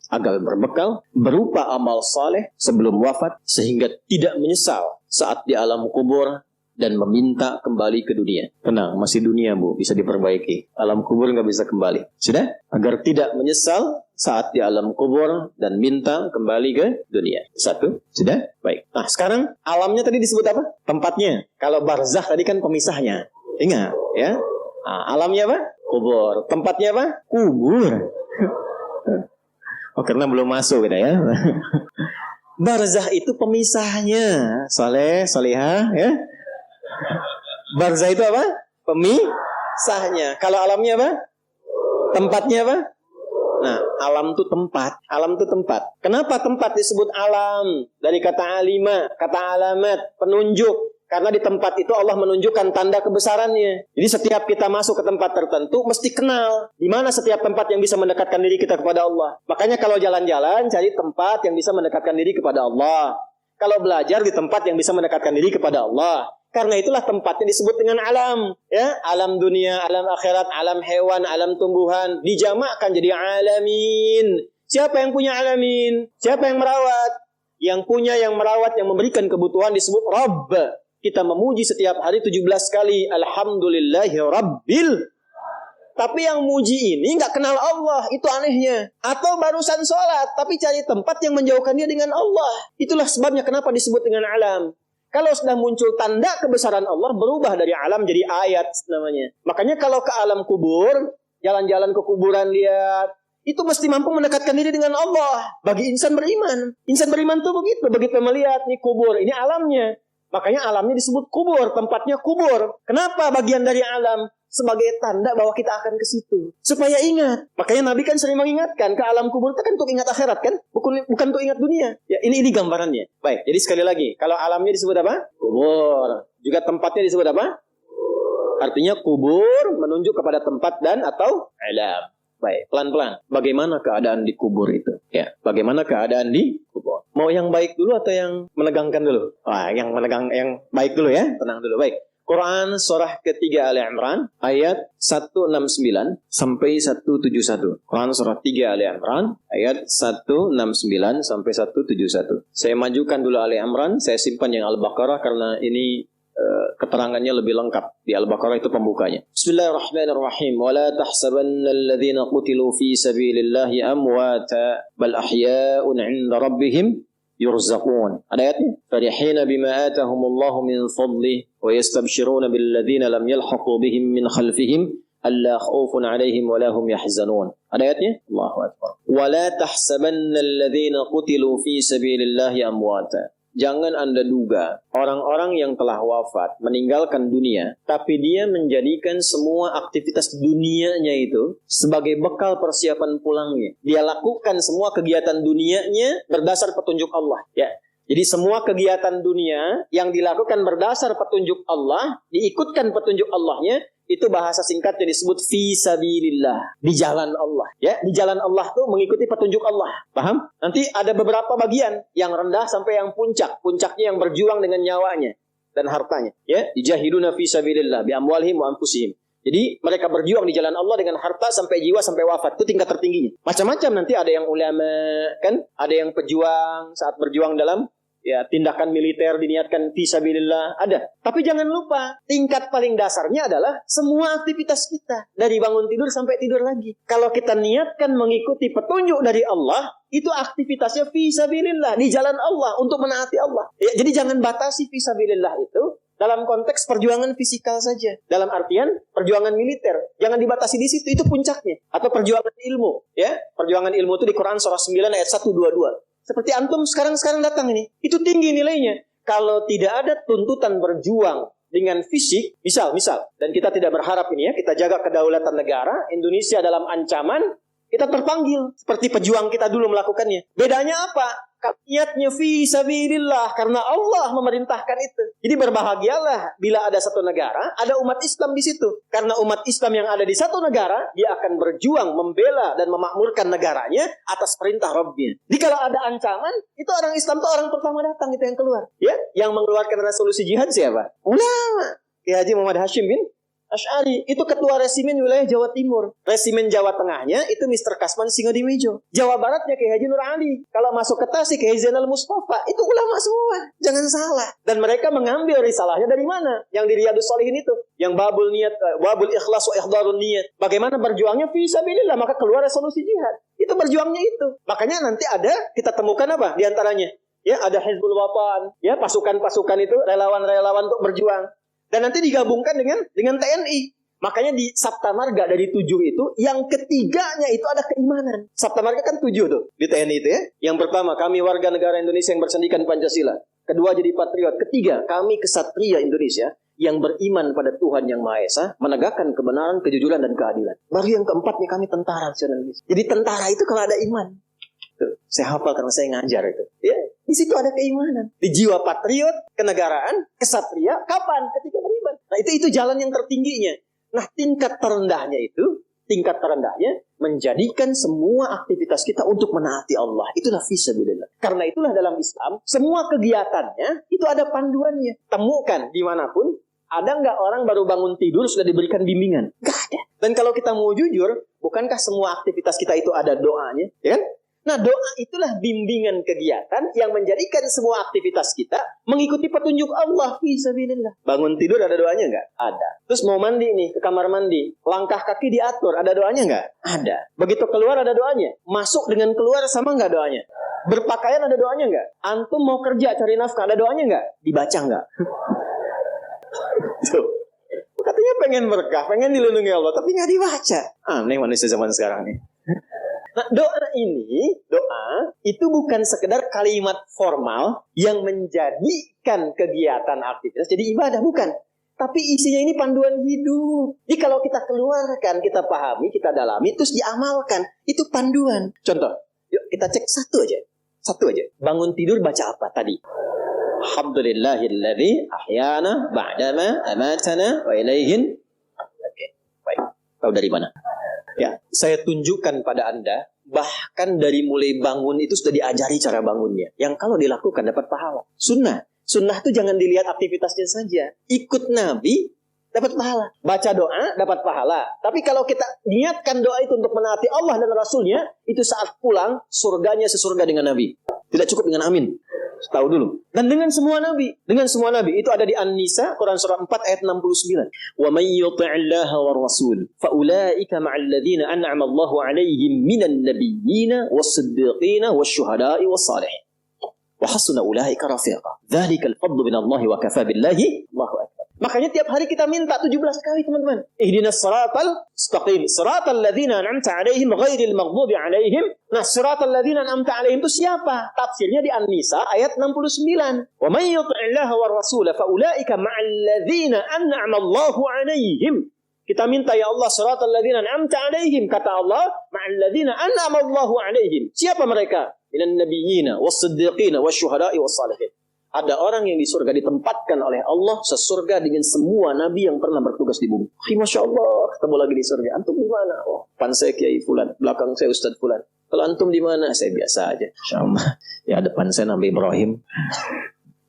berupa amal saleh sebelum wafat sehingga tidak menyesal saat di alam kubur dan meminta kembali ke dunia. Tenang, masih dunia Bu, bisa diperbaiki. Alam kubur nggak bisa kembali. Sudah? Agar tidak menyesal saat di alam kubur dan minta kembali ke dunia. 1, sudah? Baik. Nah, sekarang alamnya tadi disebut apa? Tempatnya. Kalau barzakh tadi kan pemisahnya. Ingat, ya? Nah, alamnya apa? Kubur. Tempatnya apa? Kubur. Oh, karena belum masuk kita ya. Barzakh itu pemisahnya. Saleh, salihah, ya? Barzakh itu apa? Pemisahnya. Kalau alamnya apa? Tempatnya apa? Nah, alam itu tempat. Alam itu tempat. Kenapa tempat disebut alam? Dari kata alima, kata alamat, penunjuk. Karena di tempat itu Allah menunjukkan tanda kebesarannya. Jadi setiap kita masuk ke tempat tertentu, mesti kenal di mana setiap tempat yang bisa mendekatkan diri kita kepada Allah. Makanya kalau jalan-jalan, cari tempat yang bisa mendekatkan diri kepada Allah. Kalau belajar di tempat yang bisa mendekatkan diri kepada Allah. Karena itulah tempatnya disebut dengan alam, ya, alam dunia, alam akhirat, alam hewan, alam tumbuhan, dijamakkan jadi alamin. Siapa yang punya alamin? Siapa yang merawat? Yang punya, yang merawat, yang memberikan kebutuhan disebut Rabb. kita memuji setiap hari 17 kali Alhamdulillahi Rabbil. Tapi yang muji ini nggak kenal Allah, itu anehnya. Atau barusan sholat, tapi cari tempat yang menjauhkan dia dengan Allah. Itulah sebabnya kenapa disebut dengan alam. Kalau sudah muncul tanda kebesaran Allah, berubah dari alam jadi ayat namanya. Makanya kalau ke alam kubur, jalan-jalan ke kuburan lihat, itu mesti mampu mendekatkan diri dengan Allah. Bagi insan beriman. Insan beriman tuh begitu melihat nih kubur, ini alamnya. Makanya alamnya disebut kubur, tempatnya kubur. Kenapa bagian dari alam? Sebagai tanda bahwa kita akan ke situ. Supaya ingat. Makanya Nabi kan sering mengingatkan, ke alam kubur itu kan untuk ingat akhirat kan? Bukan untuk ingat dunia. Ya, ini gambarannya. Baik, jadi sekali lagi. Kalau alamnya disebut apa? Kubur. Juga tempatnya disebut apa? Artinya kubur menunjuk kepada tempat dan atau alam. Baik, pelan-pelan. Bagaimana keadaan di kubur itu? Ya, bagaimana keadaan di kubur? Mau yang baik dulu atau yang menegangkan dulu? Wah, yang baik dulu ya. Tenang dulu. Baik. Quran surah ketiga Ali Imran ayat 169 sampai 171. Quran surah 3 Ali Imran ayat 169 sampai 171. Saya majukan dulu Ali Imran, saya simpan yang Al-Baqarah karena ini keterangannya lebih lengkap. Di Al-Baqarah itu pembukanya. Bismillahirrahmanirrahim. Wa la tahsabanna alladhina qutilu fi sabilillahi amwata bal ahya'un 'inda rabbihim yurzaqun. Ada ayatnya. Farihina bima atahumullahu min fadlih wa yastabshiruna billadhina lam yalhaqu bihim min khalfihim alla khaufun 'alaihim wa la hum yahzanun. Ada ayatnya. Allahu akbar. Wa la tahsabanna alladhina qutilu fi sabilillahi amwata. Jangan Anda duga orang-orang yang telah wafat, meninggalkan dunia, tapi dia menjadikan semua aktivitas dunianya itu sebagai bekal persiapan pulangnya. Dia lakukan semua kegiatan dunianya berdasar petunjuk Allah. Ya. Jadi semua kegiatan dunia yang dilakukan berdasar petunjuk Allah, diikutkan petunjuk Allahnya, itu bahasa singkatnya disebut fi sabilillah, di jalan Allah. Ya, di jalan Allah tuh mengikuti petunjuk Allah. Paham? Nanti ada beberapa bagian yang rendah sampai yang puncak. Puncaknya yang berjuang dengan nyawanya dan hartanya. Ya, dijahiduna fi sabilillah bi amwalihim wa anfusihim. Jadi mereka berjuang di jalan Allah dengan harta sampai jiwa sampai wafat. Itu tingkat tertingginya. Macam-macam, nanti ada yang ulama, kan? Ada yang pejuang saat berjuang dalam tindakan militer diniatkan fisabilillah, ada. Tapi jangan lupa, tingkat paling dasarnya adalah semua aktivitas kita. Dari bangun tidur sampai tidur lagi. Kalau kita niatkan mengikuti petunjuk dari Allah, itu aktivitasnya fisabilillah, di jalan Allah, untuk menaati Allah. Ya, jadi jangan batasi fisabilillah itu dalam konteks perjuangan fisikal saja. Dalam artian perjuangan militer. Jangan dibatasi di situ, itu puncaknya. Atau perjuangan ilmu. Ya, perjuangan ilmu itu di Quran surah 9 ayat 122. Seperti antum sekarang datang ini. Itu tinggi nilainya. Kalau tidak ada tuntutan berjuang dengan fisik, misal, dan kita tidak berharap ini ya, kita jaga kedaulatan negara, Indonesia dalam ancaman, kita terpanggil. Seperti pejuang kita dulu melakukannya. Bedanya apa? Niatnya fi sabilillah, karena Allah memerintahkan itu. Jadi berbahagialah bila ada satu negara, ada umat Islam di situ. Karena umat Islam yang ada di satu negara, dia akan berjuang membela dan memakmurkan negaranya atas perintah Rabbnya. Jadi kalau ada ancaman, itu orang Islam itu orang pertama datang, itu yang keluar. Ya, yang mengeluarkan resolusi jihad siapa? Ulama. Kiai Haji Muhammad Hashim bin Asy'ari, itu ketua resimen wilayah Jawa Timur. Resimen Jawa Tengahnya itu Mr. Kasman Singodimejo. Jawa Baratnya Kiai Haji Nur Ali. Kalau masuk ke Tasik Kiai Zainal Mustafa. Itu ulama semua. Jangan salah. Dan mereka mengambil risalahnya dari mana? Yang di Riyadhus Shalihin itu. Yang babul niat, babul ikhlas wa ihdharun niat. Bagaimana berjuangnya fi sabilillah, maka keluar resolusi jihad. Itu berjuangnya itu. Makanya nanti ada, kita temukan apa di antaranya? Ya, ada Hizbul Wathan, ya, pasukan-pasukan itu relawan-relawan untuk berjuang. Dan nanti digabungkan dengan TNI. Makanya di Sabta Marga dari 7 itu, yang ketiganya itu ada keimanan. Sabta Marga kan 7 tuh di TNI itu ya. Yang pertama, kami warga negara Indonesia yang bersendikan Pancasila. Kedua, jadi patriot. Ketiga, kami kesatria Indonesia yang beriman pada Tuhan Yang Maha Esa, menegakkan kebenaran, kejujuran, dan keadilan. Baru yang keempatnya, kami tentara nasional Indonesia. Jadi tentara itu kalau ada iman. Tuh, saya hafal karena saya ngajar itu. Ya, di situ ada keimanan. Di jiwa patriot, kenegaraan, kesatria, kapan? Ketika beriman. Nah, itu jalan yang tertingginya. Nah, tingkat terendahnya menjadikan semua aktivitas kita untuk menaati Allah. Itulah fisabilillah. Karena itulah dalam Islam, semua kegiatannya itu ada panduannya. Temukan dimanapun, ada nggak orang baru bangun tidur sudah diberikan bimbingan? Nggak ada. Dan kalau kita mau jujur, bukankah semua aktivitas kita itu ada doanya? Ya kan? Nah, doa itulah bimbingan kegiatan yang menjadikan semua aktivitas kita mengikuti petunjuk Allah. Fisabilillah. Bangun tidur ada doanya nggak? Ada. Terus mau mandi nih, ke kamar mandi. Langkah kaki diatur, ada doanya nggak? Ada. Begitu keluar ada doanya. Masuk dengan keluar sama nggak doanya? Berpakaian ada doanya nggak? Antum mau kerja cari nafkah, ada doanya nggak? Dibaca nggak? Tuh. Katanya pengen berkah, pengen dilindungi Allah, tapi nggak dibaca. Aneh manusia zaman sekarang nih. Nah, doa itu bukan sekedar kalimat formal yang menjadikan kegiatan aktivitas jadi ibadah, bukan. Tapi isinya ini panduan hidup. Jadi kalau kita keluarkan, kita pahami, kita dalami, terus diamalkan, itu panduan. Contoh, yuk kita cek satu aja. Bangun tidur baca apa tadi? Alhamdulillahilladzi ahyana ba'dama amatana wa ilaihin. Oke, baik. Tahu dari mana? Ya, saya tunjukkan pada Anda, bahkan dari mulai bangun itu sudah diajari cara bangunnya. Yang kalau dilakukan dapat pahala. Sunnah itu jangan dilihat aktivitasnya saja. Ikut Nabi, dapat pahala. Baca doa, dapat pahala. Tapi kalau kita niatkan doa itu untuk menaati Allah dan Rasulnya, itu saat pulang, surganya sesurga dengan Nabi. Tidak cukup dengan amin. Tahu dulu. Dan dengan semua nabi itu ada di An-Nisa Quran surah 4 ayat 69. Wa may yuti'illaha war rasul fa ulaika ma'al ladzina an'ama Allahu 'alaihim minan nabiyyin was-siddiqin wasyuhada'i was-salihin. Wa hasuna ulaika rafiqa. Dzalikal fadlu minallahi wa kafa billahi Allahu akbar. Makanya tiap hari kita minta 17 kali, teman-teman. Ihdinas siratal mustaqim, siratal ladzina an'amta 'alaihim ghairil maghdubi 'alaihim. Nah, siratal ladzina an'amta 'alaihim itu siapa? Tafsirnya di An-Nisa ayat 69. Wa may yuti'illaha war rasul fa ulaika ma'al ladzina an'ama Allahu 'alaihim. Kita minta, ya Allah, siratal ladzina an'amta 'alaihim, kata Allah, ma'al ladzina an'ama Allahu 'alaihim. Siapa mereka? Minan nabiyyina was-siddiqina wasyuhada'i was-salihin. Ada orang yang di surga ditempatkan oleh Allah sesurga dengan semua nabi yang pernah bertugas di bumi. Masya Allah, ketemu lagi di surga. Antum di mana? Oh, depan saya Kiai Fulan, belakang saya Ustadz Fulan. Kalau antum di mana? Saya biasa aja. Sama. Ya, depan saya Nabi Ibrahim,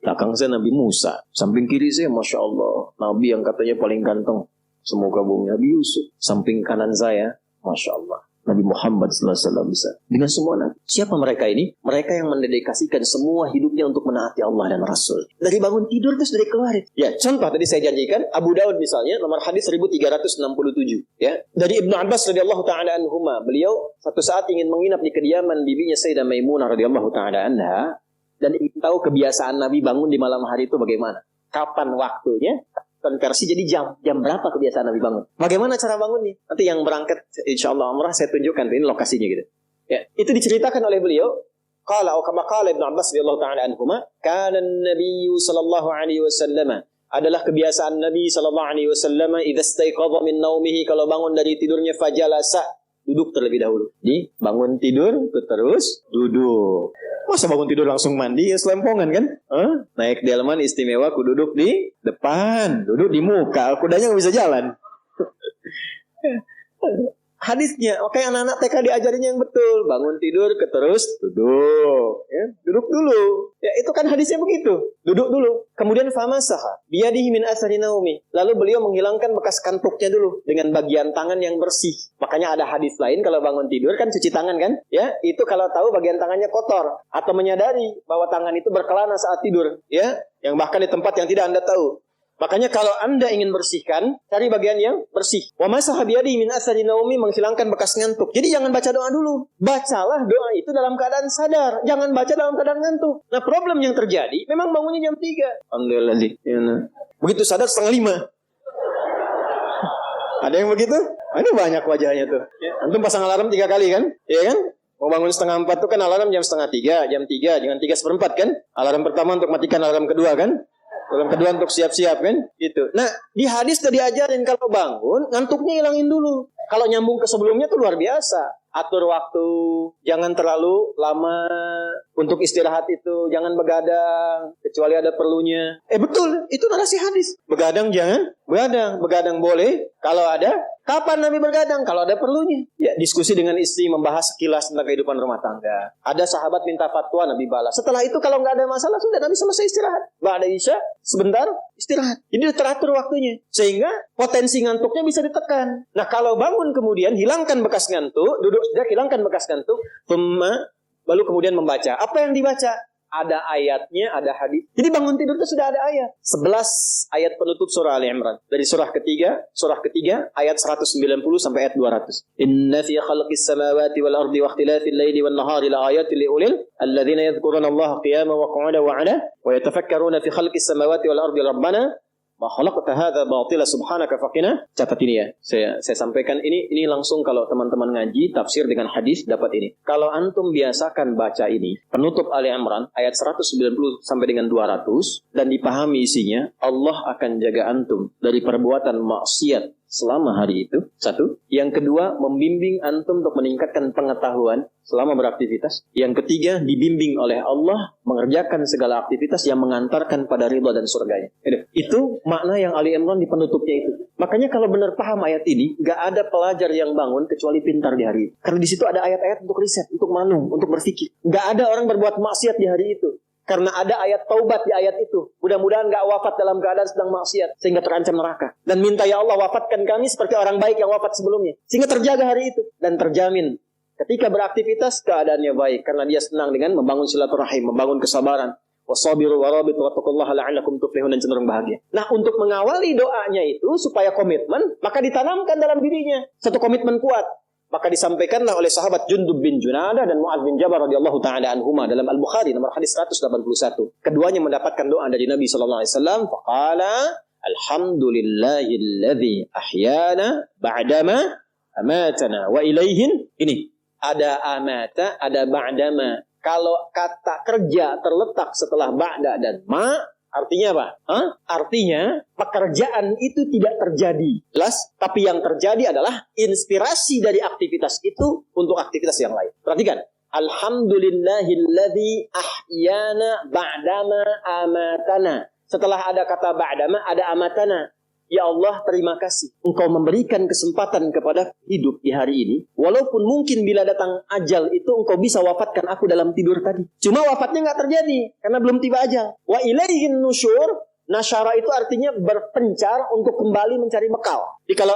belakang saya Nabi Musa, samping kiri saya Masya Allah, Nabi yang katanya paling ganteng semoga bumi, Nabi Yusuf. Samping kanan saya Masya Allah, Nabi Muhammad SAW bisa. Dengan semua nabi. Siapa mereka ini? Mereka yang mendedikasikan semua hidupnya untuk menaati Allah dan Rasul. Dari bangun tidur terus dari keluar. Ya, contoh tadi saya janjikan Abu Daud misalnya, nomor hadis 1367. Ya, dari Ibnu Abbas radhiyallahu taala anhuma, beliau satu saat ingin menginap di kediaman bibinya Sayyidah Maimunah radhiyallahu taala anha dan ingin tahu kebiasaan Nabi bangun di malam hari itu bagaimana. Kapan waktunya? Konversi jadi jam berapa kebiasaan Nabi bangun. Bagaimana cara bangunnya? Nanti yang berangkat insyaallah umrah saya tunjukkan ini lokasinya gitu. Ya, itu diceritakan oleh beliau. Qala atau kama qala Ibnu Abbas radhiyallahu taala anhuma, kana an-nabiy sallallahu alaihi wasallam, adalah kebiasaan Nabi sallallahu alaihi wasallam idza istaiqadha min naumihi, kalau bangun dari tidurnya fajalasa, duduk terlebih dahulu. Jadi bangun tidur terus duduk. Masa bangun tidur langsung mandi, ya selempongan kan? Naik delman istimewa, aku duduk di depan, duduk di muka, kudanya nggak bisa jalan. Hadisnya, oke, anak-anak TK diajarinya yang betul. Bangun tidur terus duduk, ya, duduk dulu. Ya, itu kan hadisnya begitu. Duduk dulu. Kemudian famasaha biyadihi min athari naumi. Lalu beliau menghilangkan bekas kantuknya dulu dengan bagian tangan yang bersih. Makanya ada hadis lain kalau bangun tidur kan cuci tangan kan? Ya, itu kalau tahu bagian tangannya kotor atau menyadari bahwa tangan itu berkelana saat tidur, ya, yang bahkan di tempat yang tidak Anda tahu. Makanya kalau Anda ingin bersihkan, cari bagian yang bersih. Wa masaha biyadihi min athari naumi, menghilangkan bekas ngantuk. Jadi jangan baca doa dulu. Bacalah doa itu dalam keadaan sadar. Jangan baca dalam keadaan ngantuk. Nah, problem yang terjadi, memang bangunnya jam 3. Alhamdulillah. Begitu sadar 4:30. Ada yang begitu? Ini banyak wajahnya tuh. Antum pasang alarm 3 kali kan? Iya kan? Mau bangun 2:30 tuh kan alarm jam 2:30, jam 3, jangan 3:15 kan? Alarm pertama untuk matikan alarm kedua kan? Alarm kedua untuk siap-siap kan? Gitu. Nah, di hadis sudah diajarin kalau bangun, ngantuknya hilangin dulu. Kalau nyambung ke sebelumnya tuh luar biasa. Atur waktu, jangan terlalu lama untuk istirahat itu, jangan begadang kecuali ada perlunya. Betul, itu narasi hadis. Begadang jangan, begadang boleh kalau ada. Kapan Nabi bergadang? Kalau ada perlunya. Ya, diskusi dengan istri membahas sekilas tentang kehidupan rumah tangga. Ada sahabat minta fatwa, Nabi balas. Setelah itu kalau nggak ada masalah, sudah Nabi selesai istirahat. Ba'da isya, sebentar istirahat. Jadi teratur waktunya. Sehingga potensi ngantuknya bisa ditekan. Nah, kalau bangun kemudian hilangkan bekas ngantuk, duduk sejak hilangkan bekas ngantuk, thumma Lalu kemudian membaca. Apa yang dibaca? Ada ayatnya, ada hadis. Jadi bangun tidur itu sudah ada ayat. 11 ayat penutup surah Ali Imran. Dari surah ketiga ayat 190 sampai ayat 200. Inna fi khalqis samawati wal ardi wa ikhtilafil laili wan nahari la ayatin li ulil alladzina yadhkuruna Allah qiyaman wa qu'udan wa 'ala wa yatafakkaruna fi khalqis samawati wal ardi rabbana ma khalaqta hadza batila subhanaka faqina. Catat ini ya. Saya sampaikan ini langsung kalau teman-teman ngaji tafsir dengan hadis dapat ini. Kalau antum biasakan baca ini, penutup Ali Imran ayat 190 sampai dengan 200 dan dipahami isinya, Allah akan jaga antum dari perbuatan maksiat selama hari itu. Satu. Yang kedua, membimbing antum untuk meningkatkan pengetahuan selama beraktivitas. Yang ketiga, dibimbing oleh Allah mengerjakan segala aktivitas yang mengantarkan pada ridha dan surganya. Itu makna yang Ali Imran di penutupnya itu. Makanya kalau benar paham ayat ini, gak ada pelajar yang bangun kecuali pintar di hari itu. Karena di situ ada ayat-ayat untuk riset, untuk manung, untuk berpikir. Gak ada orang berbuat maksiat di hari itu. Karena ada ayat taubat di ayat itu. Mudah-mudahan gak wafat dalam keadaan sedang maksiat sehingga terancam neraka. Dan minta ya Allah wafatkan kami seperti orang baik yang wafat sebelumnya. Sehingga terjaga hari itu. Dan terjamin ketika beraktivitas keadaannya baik. Karena dia senang dengan membangun silaturahim, membangun kesabaran. Wasabiru warabitu wattaqullaha la'allakum tuflihun, dan cenderung bahagia. Nah, untuk mengawali doanya itu supaya komitmen, maka ditanamkan dalam dirinya satu komitmen kuat. Maka disampaikanlah oleh sahabat Jundub bin Junadah dan Mu'adz bin Jabal radhiyallahu ta'ala anhuma dalam Al-Bukhari nomor hadis 181. Keduanya mendapatkan doa dari Nabi sallallahu alaihi wasallam, faqala alhamdulillahilladzi ahyana ba'dama amatana wa ilaihin. Ini ada amata, ada ba'dama. Kalau kata kerja terletak setelah ba'da dan ma, artinya apa? Artinya pekerjaan itu tidak terjadi. Jelas? Tapi yang terjadi adalah inspirasi dari aktivitas itu untuk aktivitas yang lain. Perhatikan. Alhamdulillahilladzi ahyana ba'dama amatana. Setelah ada kata ba'dama, ada amatana. Ya Allah, terima kasih. Engkau memberikan kesempatan kepada hidup di hari ini. Walaupun mungkin bila datang ajal itu engkau bisa wafatkan aku dalam tidur tadi. Cuma wafatnya nggak terjadi karena belum tiba ajal. Wa ilaihin nusyur. Nasyara itu artinya berpencar untuk kembali mencari bekal. Jadi kalau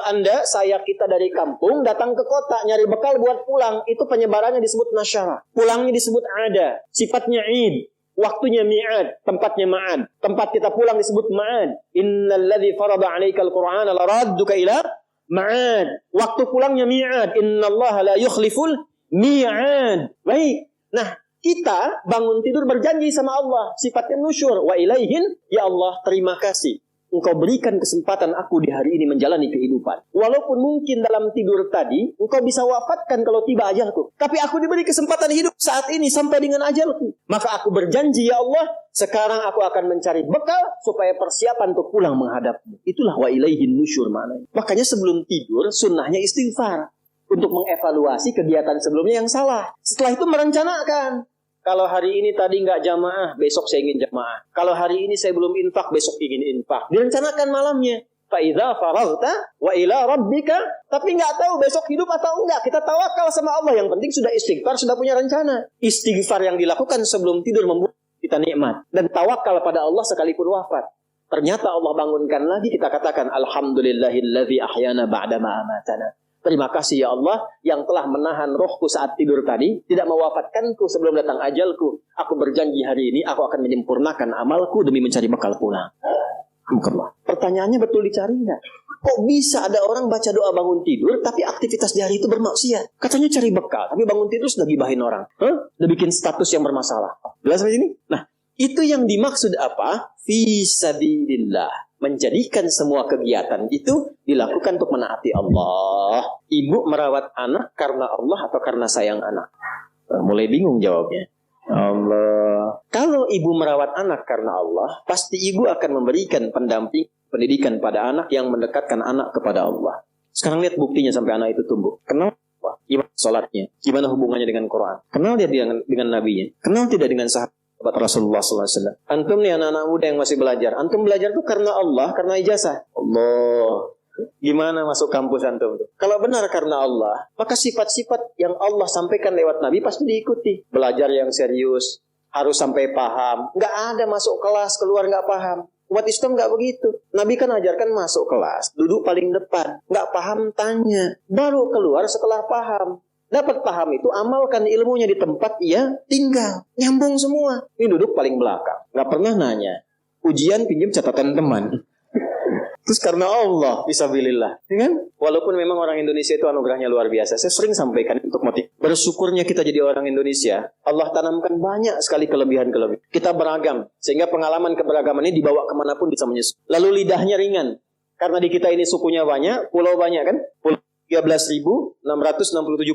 kita dari kampung datang ke kota nyari bekal buat pulang, itu penyebarannya disebut nasyara. Pulangnya disebut ada. Sifatnya id. Waktunya mi'ad, tempatnya ma'ad. Tempat kita pulang disebut ma'ad. Innalladzi farada 'alaikal Qur'ana laradduka ila ma'ad. Waktu pulangnya mi'ad. Innallaha la yukhliful mi'ad. Baik. Nah, kita bangun tidur berjanji sama Allah. Sifatnya nusyur. Wa ilaihin, ya Allah, terima kasih. Engkau berikan kesempatan aku di hari ini menjalani kehidupan. Walaupun mungkin dalam tidur tadi, engkau bisa wafatkan kalau tiba ajalku. Tapi aku diberi kesempatan hidup saat ini sampai dengan ajalku. Maka aku berjanji, ya Allah, sekarang aku akan mencari bekal supaya persiapan untuk pulang menghadapmu. Itulah wa ilaihin nusyur maknanya. Makanya sebelum tidur, sunnahnya istighfar. Untuk mengevaluasi kegiatan sebelumnya yang salah. Setelah itu merencanakan. Kalau hari ini tadi nggak jamaah, besok saya ingin jamaah. Kalau hari ini saya belum infak, besok ingin infak. Direncanakan malamnya. Fa'idha faraghta wa ila rabbika. Tapi nggak tahu besok hidup atau enggak. Kita tawakal sama Allah. Yang penting sudah istighfar, sudah punya rencana. Istighfar yang dilakukan sebelum tidur membuat kita nikmat. Dan tawakal pada Allah sekalipun wafat. Ternyata Allah bangunkan lagi, kita katakan alhamdulillahilladzi ahyana ba'dama amatana. Terima kasih ya Allah yang telah menahan rohku saat tidur tadi, tidak mewafatkanku sebelum datang ajalku. Aku berjanji hari ini aku akan menyempurnakan amalku demi mencari bekal pulang. Alhamdulillah. Pertanyaannya betul dicari nggak? Kok bisa ada orang baca doa bangun tidur tapi aktivitas di hari itu bermaksiat? Katanya cari bekal, tapi bangun tidur sudah gibahin orang. Udah bikin status yang bermasalah. Jelas sampai sini? Nah, itu yang dimaksud apa? Fi sabilillah. Menjadikan semua kegiatan itu dilakukan untuk menaati Allah. Ibu merawat anak karena Allah atau karena sayang anak? Mulai bingung jawabnya. Allah. Kalau ibu merawat anak karena Allah, pasti ibu akan memberikan pendamping pendidikan pada anak yang mendekatkan anak kepada Allah. Sekarang lihat buktinya sampai anak itu tumbuh. Kenal Allah? Gimana sholatnya? Gimana hubungannya dengan Quran? Kenal dia dengan nabinya? Kenal tidak dengan sahabat Rasulullah SAW. Antum nih anak-anak muda yang masih belajar. Antum belajar tuh karena Allah, karena ijazah. Allah. Gimana masuk kampus antum tuh? Kalau benar karena Allah, maka sifat-sifat yang Allah sampaikan lewat Nabi pasti diikuti. Belajar yang serius, harus sampai paham. Nggak ada masuk kelas, keluar nggak paham. Umat Islam nggak begitu. Nabi kan ajarkan masuk kelas, duduk paling depan. Nggak paham, tanya. Baru keluar setelah paham. Dapat paham itu, amalkan ilmunya di tempat ia tinggal. Nyambung semua. Ini duduk paling belakang. Nggak pernah nanya. Ujian pinjam catatan teman. Terus karena Allah, fisabilillah. Ya kan? Walaupun memang orang Indonesia itu anugerahnya luar biasa. Saya sering sampaikan untuk motif. Bersyukurnya kita jadi orang Indonesia. Allah tanamkan banyak sekali kelebihan-kelebihan. Kita beragam. Sehingga pengalaman keberagaman ini dibawa kemanapun bisa menyusul. Lalu lidahnya ringan. Karena di kita ini sukunya banyak, pulau banyak kan? Pulau 13.667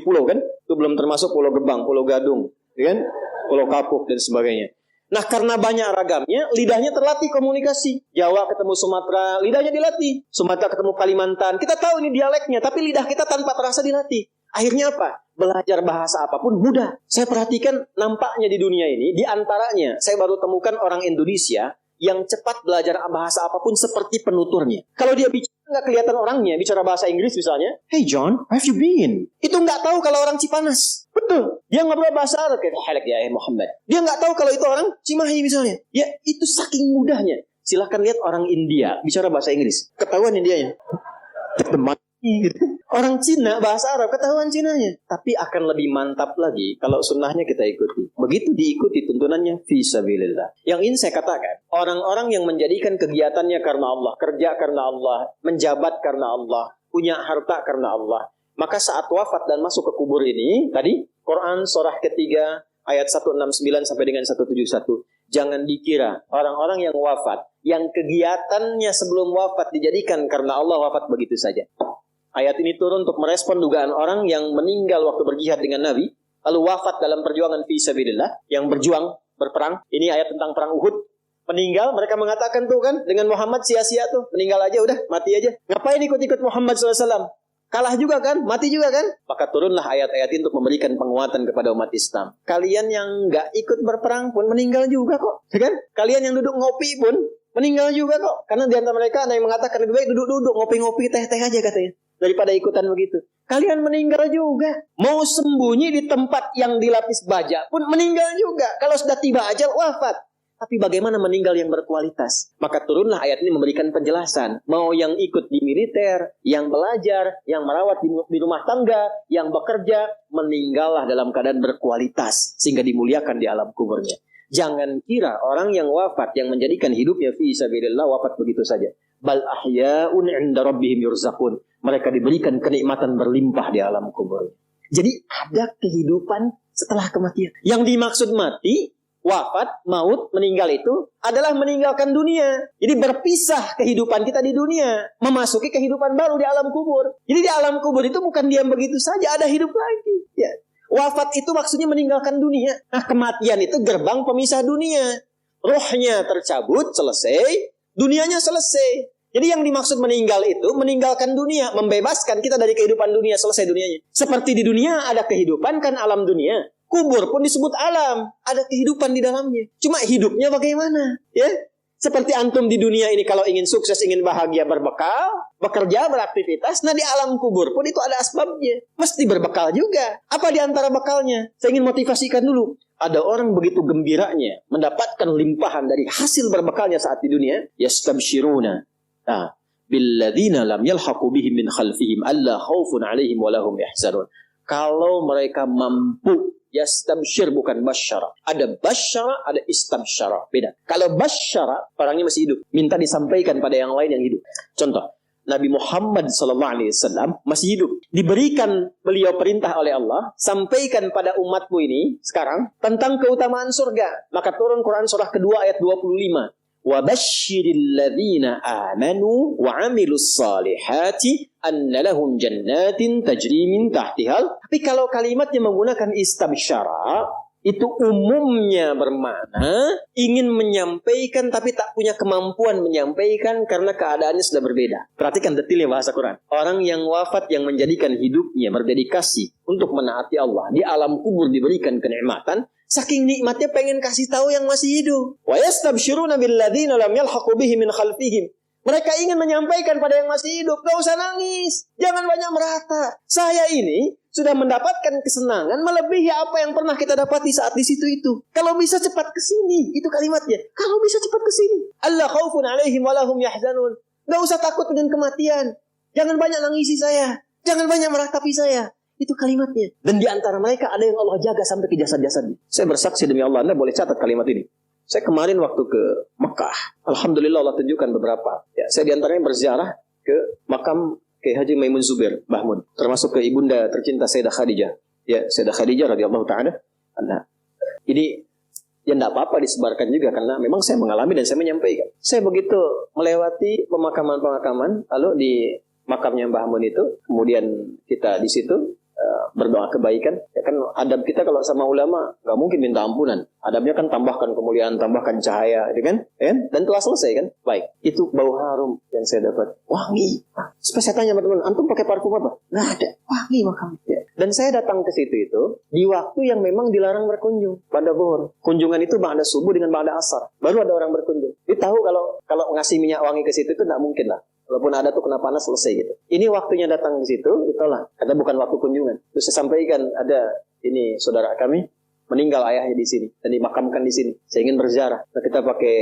pulau kan? Itu belum termasuk Pulau Gebang, Pulau Gadung, ya kan? Pulau Kapuk dan sebagainya. Nah, karena banyak ragamnya, lidahnya terlatih komunikasi. Jawa ketemu Sumatera, lidahnya dilatih. Sumatera ketemu Kalimantan. Kita tahu ini dialeknya, tapi lidah kita tanpa terasa dilatih. Akhirnya apa? Belajar bahasa apapun mudah. Saya perhatikan nampaknya di dunia ini, di antaranya saya baru temukan orang Indonesia yang cepat belajar bahasa apapun seperti penuturnya. Kalau dia bicara nggak kelihatan orangnya, bicara bahasa Inggris misalnya, "Hey John, where have you been?" Itu nggak tahu kalau orang Cipanas. Betul. Dia ngobrol bahasa Arab kayak halak ya Muhammad. Dia nggak tahu kalau itu orang Cimahi misalnya. Ya itu saking mudahnya. Silahkan lihat orang India bicara bahasa Inggris. Ketahuan Indianya. Gitu. Orang Cina bahasa Arab ketahuan Cinanya. Tapi akan lebih mantap lagi kalau sunnahnya kita ikuti. Begitu diikuti tuntunannya fisabilillah. Yang ingin saya katakan, orang-orang yang menjadikan kegiatannya karena Allah, kerja karena Allah, menjabat karena Allah, punya harta karena Allah, maka saat wafat dan masuk ke kubur ini, tadi Quran surah ketiga ayat 169 sampai dengan 171. Jangan dikira orang-orang yang wafat, yang kegiatannya sebelum wafat dijadikan karena Allah, wafat begitu saja. Ayat ini turun untuk merespon dugaan orang yang meninggal waktu berjihad dengan Nabi, lalu wafat dalam perjuangan fisabilillah, yang berjuang, berperang. Ini ayat tentang perang Uhud. Meninggal, mereka mengatakan tuh kan, dengan Muhammad sia-sia tuh. Meninggal aja udah, mati aja. Ngapain ikut-ikut Muhammad SAW? Kalah juga kan, mati juga kan? Maka turunlah ayat-ayat ini untuk memberikan penguatan kepada umat Islam. Kalian yang nggak ikut berperang pun meninggal juga kok. Ya kan? Kalian yang duduk ngopi pun meninggal juga kok. Karena di antara mereka ada yang mengatakan lebih baik duduk-duduk, ngopi-ngopi, teh-teh aja katanya. Daripada ikutan begitu. Kalian meninggal juga. Mau sembunyi di tempat yang dilapis baja pun meninggal juga. Kalau sudah tiba ajal, wafat. Tapi bagaimana meninggal yang berkualitas? Maka turunlah ayat ini memberikan penjelasan. Mau yang ikut di militer, yang belajar, yang merawat di rumah tangga, yang bekerja, meninggallah dalam keadaan berkualitas. Sehingga dimuliakan di alam kuburnya. Jangan kira orang yang wafat, yang menjadikan hidupnya fi sabilillah, wafat begitu saja. Bal ahya'un 'inda rabbihim yurzaqun. Mereka diberikan kenikmatan berlimpah di alam kubur. Jadi ada kehidupan setelah kematian. Yang dimaksud mati, wafat, maut, meninggal itu adalah meninggalkan dunia. Jadi berpisah kehidupan kita di dunia, memasuki kehidupan baru di alam kubur. Jadi di alam kubur itu bukan diam begitu saja, ada hidup lagi. Ya. Wafat itu maksudnya meninggalkan dunia. Nah, kematian itu gerbang pemisah dunia. Ruhnya tercabut, selesai, dunianya selesai. Jadi yang dimaksud meninggal itu meninggalkan dunia, membebaskan kita dari kehidupan dunia, selesai dunianya. Seperti di dunia ada kehidupan kan alam dunia. Kubur pun disebut alam, ada kehidupan di dalamnya. Cuma hidupnya bagaimana? Ya, seperti antum di dunia ini kalau ingin sukses, ingin bahagia, berbekal, bekerja, beraktivitas. Nah di alam kubur pun itu ada asbabnya. Mesti berbekal juga. Apa di antara bekalnya? Saya ingin motivasikan dulu. Ada orang begitu gembiranya mendapatkan limpahan dari hasil berbekalnya saat di dunia. Yastabshiruna. Billadzina lam yalhaqu bihim min khalfihim alla khaufun 'alaihim wa lahum yahzanun. Kalau mereka mampu, yastabshir bukan basyara. Ada basyara, ada istabsyara. Beda. Kalau basyara, orangnya masih hidup, minta disampaikan pada yang lain yang hidup. Contoh, Nabi Muhammad SAW masih hidup. Diberikan beliau perintah oleh Allah, sampaikan pada umatmu ini sekarang tentang keutamaan surga. Maka turun Quran surah kedua ayat 25. وَبَشِّرِ الَّذِينَ آمَنُوا وَعَمِلُوا الصَّالِحَاتِ أَنَّ لَهُمْ جَنَّاتٍ تَجْرِي مِنْ تَحْتِهَا. Tapi kalau kalimatnya menggunakan istabsyara, itu umumnya bermakna ingin menyampaikan tapi tak punya kemampuan menyampaikan karena keadaannya sudah berbeda. Perhatikan detailnya bahasa Quran. Orang yang wafat yang menjadikan hidupnya berdedikasi untuk menaati Allah, di alam kubur diberikan kenikmatan. Saking nikmatnya pengen kasih tahu yang masih hidup. Wa yastabshiruna billadzina lam yalhaqu bihim min khalfihim. Mereka ingin menyampaikan pada yang masih hidup, gak usah nangis, jangan banyak merata. Saya ini sudah mendapatkan kesenangan melebihi apa yang pernah kita dapati saat di situ itu. Kalau bisa cepat ke sini, itu kalimatnya. Kalau bisa cepat ke sini. Allah khaufun 'alaihim wa lahum yahzanun. Gak usah takut dengan kematian. Jangan banyak nangisi saya, jangan banyak meratapi saya. Itu kalimatnya. Dan di antara mereka ada yang Allah jaga sampai ke jasad-jasadnya. Saya bersaksi demi Allah, Anda boleh catat kalimat ini. Saya kemarin waktu ke Mekah, alhamdulillah Allah tunjukkan beberapa. Ya, saya di antaranya berziarah ke makam Kiai Haji Maimun Zubair Bahmun, termasuk ke ibunda tercinta Sayyidah Khadijah. Ya, Sayyidah Khadijah radhiyallahu taala anha. Ini ya enggak apa-apa disebarkan juga karena memang saya mengalami dan saya menyampaikan. Saya begitu melewati pemakaman-pemakaman, lalu di makamnya Mbah Mun itu, kemudian kita di situ berdoa kebaikan. Ya kan adab kita kalau sama ulama nggak mungkin minta ampunan. Adabnya kan tambahkan kemuliaan, tambahkan cahaya, gitu kan? Dan telah selesai kan? Baik. Itu bau harum yang saya dapat. Wangi. Supaya saya tanya teman-teman, antum pakai parfum apa? Nggak ada. Wangi makam. Ya. Dan saya datang ke situ itu di waktu yang memang dilarang berkunjung pada zuhur. Kunjungan itu ba'da subuh dengan ba'da asar. Baru ada orang berkunjung. Dia tahu kalau ngasih minyak wangi ke situ itu nggak mungkin lah. Walaupun ada tuh kena panas selesai gitu. Ini waktunya datang ke situ, ditolak. Karena bukan waktu kunjungan. Terus saya sampaikan ada ini saudara kami meninggal ayahnya di sini dan dimakamkan di sini. Saya ingin berziarah. Nah, kita pakai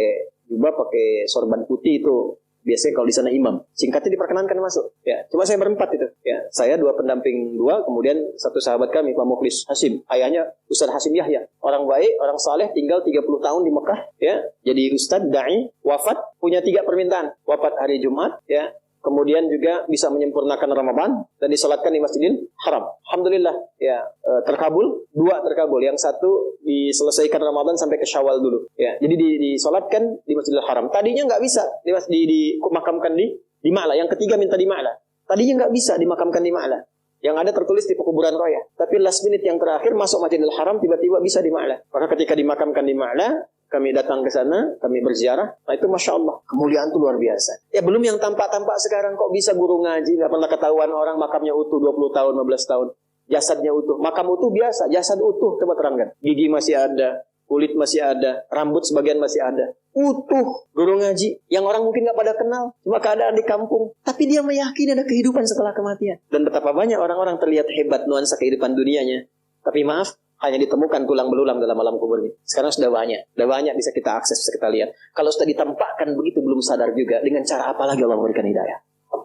jubah, pakai sorban putih itu. Biasanya kalau di sana imam, singkatnya diperkenankan masuk. Ya, cuma saya berempat itu. Ya, saya 2 pendamping 2, kemudian 1 sahabat kami, Pak Mukhlis Hasim. Ayahnya Ustaz Hasim Yahya. Orang baik, orang saleh, tinggal 30 tahun di Mekah. Ya, jadi Ustaz Da'i, wafat, punya 3 permintaan. Wafat hari Jumat, ya. Kemudian juga bisa menyempurnakan Ramadan dan disolatkan di Masjidil Haram. Alhamdulillah, ya terkabul, 2 terkabul. Yang 1 diselesaikan Ramadan sampai ke Syawal dulu. Ya, jadi disolatkan di Masjidil Haram. Tadinya nggak bisa dimakamkan di Ma'la. Yang ketiga minta di Ma'la. Tadinya nggak bisa dimakamkan di Ma'la. Yang ada tertulis di pekuburan Roya. Tapi last minute yang terakhir masuk Masjidil Haram tiba-tiba bisa di Ma'la. Maka ketika dimakamkan di Ma'la, kami datang ke sana, kami berziarah. Nah itu Masya Allah, kemuliaan itu luar biasa. Ya belum yang tampak-tampak sekarang, kok bisa guru ngaji, gak pernah ketahuan orang makamnya utuh 20 tahun, 15 tahun. Jasadnya utuh, makam utuh biasa, jasad utuh, coba terangkan. Gigi masih ada, kulit masih ada, rambut sebagian masih ada. Utuh, guru ngaji, yang orang mungkin gak pada kenal, cuma keadaan di kampung. Tapi dia meyakini ada kehidupan setelah kematian. Dan betapa banyak orang-orang terlihat hebat nuansa kehidupan dunianya. Tapi maaf, hanya ditemukan tulang belulang dalam alam kubur ini. Sekarang sudah banyak bisa kita akses, bisa kita lihat. Kalau sudah ditampakkan begitu belum sadar juga, dengan cara apa lagi Allah memberikan hidayah?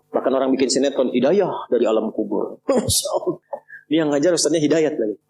Bahkan orang bikin sinetron hidayah dari alam kubur. Dia ngajar ustaznya hidayat lagi.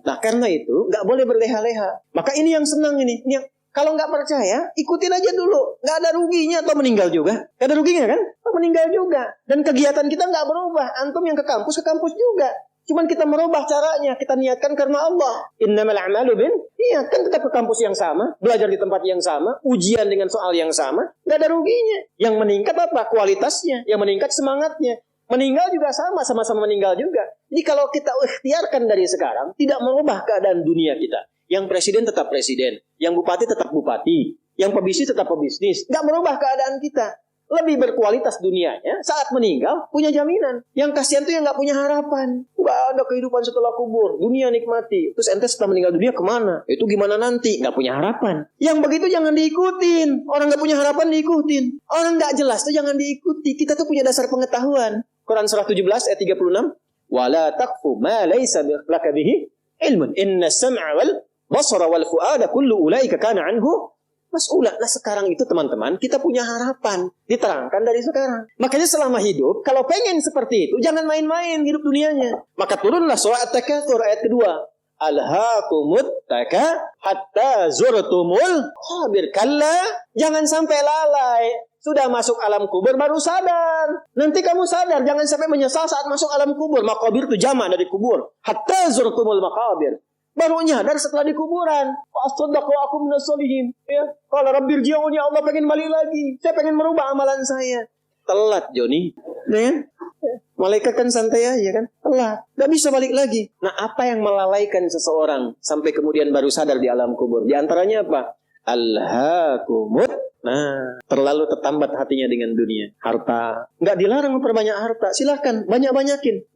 Nah karena itu nggak boleh berleha-leha. Maka ini yang senang ini. Kalau nggak percaya, ikutin aja dulu. Nggak ada ruginya atau meninggal juga. Nggak ada ruginya kan? Atau meninggal juga. Dan kegiatan kita nggak berubah. Antum yang ke kampus juga. Cuman kita merubah caranya, kita niatkan karena Allah. Innamal a'malu niat kan tetap ke kampus yang sama, belajar di tempat yang sama, ujian dengan soal yang sama, nggak ada ruginya. Yang meningkat apa? Kualitasnya. Yang meningkat semangatnya. Meninggal juga sama-sama meninggal juga. Jadi kalau kita ikhtiarkan dari sekarang, tidak merubah keadaan dunia kita. Yang presiden tetap presiden, yang bupati tetap bupati, yang pebisnis tetap pebisnis. Nggak merubah keadaan kita. Lebih berkualitas dunianya, saat meninggal punya jaminan. Yang kasihan tuh yang nggak punya harapan. Nggak ada kehidupan setelah kubur, dunia nikmati. Terus ente setelah meninggal dunia kemana? Itu gimana nanti? Nggak punya harapan. Yang begitu jangan diikutin. Orang nggak punya harapan diikutin. Orang nggak jelas tuh jangan diikuti. Kita tuh punya dasar pengetahuan. Quran surah 17 ayat 36. Wala taqfu ma laysa laka bihi ilmun. Inna sam'a wal basara wal fu'ada kullu ulaika kana anhu mas'ulah. Nah sekarang itu teman-teman, kita punya harapan. Diterangkan dari sekarang. Makanya selama hidup, kalau pengen seperti itu, jangan main-main hidup dunianya. Maka turunlah surah At-Takatsur ayat kedua. Alhaakumut taka hatta zurtumul qabir. Kalla, jangan sampai lalai. Sudah masuk alam kubur baru sadar. Nanti kamu sadar, jangan sampai menyesal saat masuk alam kubur. Maqabir itu jamak dari kubur. Hatta zurtumul maqabir. Baru nyadar setelah di kuburan. Astagfirullah wa aku minas solihin. Ya. Kalau Rabbir ji'un, ya Allah pengen balik lagi. Saya pengen merubah amalan saya. Telat Joni. Ya. Malaikat kan santai aja kan. Telat. Gak bisa balik lagi. Nah apa yang melalaikan seseorang sampai kemudian baru sadar di alam kubur? Di antaranya apa? Alhaakumut. Nah, terlalu tertambat hatinya dengan dunia. Harta. Gak dilarang memperbanyak harta. Silahkan. Banyakin.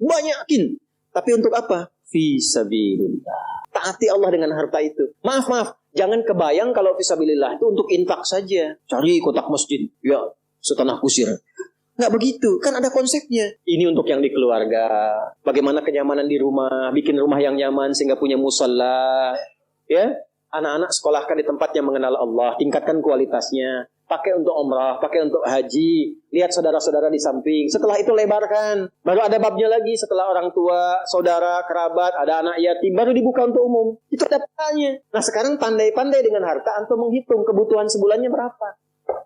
Tapi untuk apa? Fisabilillah. Taati Allah dengan harta itu. Maaf. Jangan kebayang kalau fisabilillah itu untuk infak saja. Cari kotak masjid. Ya, setanah kusir. Nggak begitu. Kan ada konsepnya. Ini untuk yang di keluarga. Bagaimana kenyamanan di rumah. Bikin rumah yang nyaman sehingga punya musalla. Ya. Anak-anak sekolahkan di tempat yang mengenal Allah. Tingkatkan kualitasnya. pakai untuk umrah, pakai untuk haji, lihat saudara-saudara di samping. Setelah itu lebarkan, baru ada babnya lagi setelah orang tua, saudara, kerabat, ada anak yatim, baru dibuka untuk umum. Itu ada petanya. Nah sekarang pandai-pandai dengan harta, antum menghitung kebutuhan sebulannya berapa,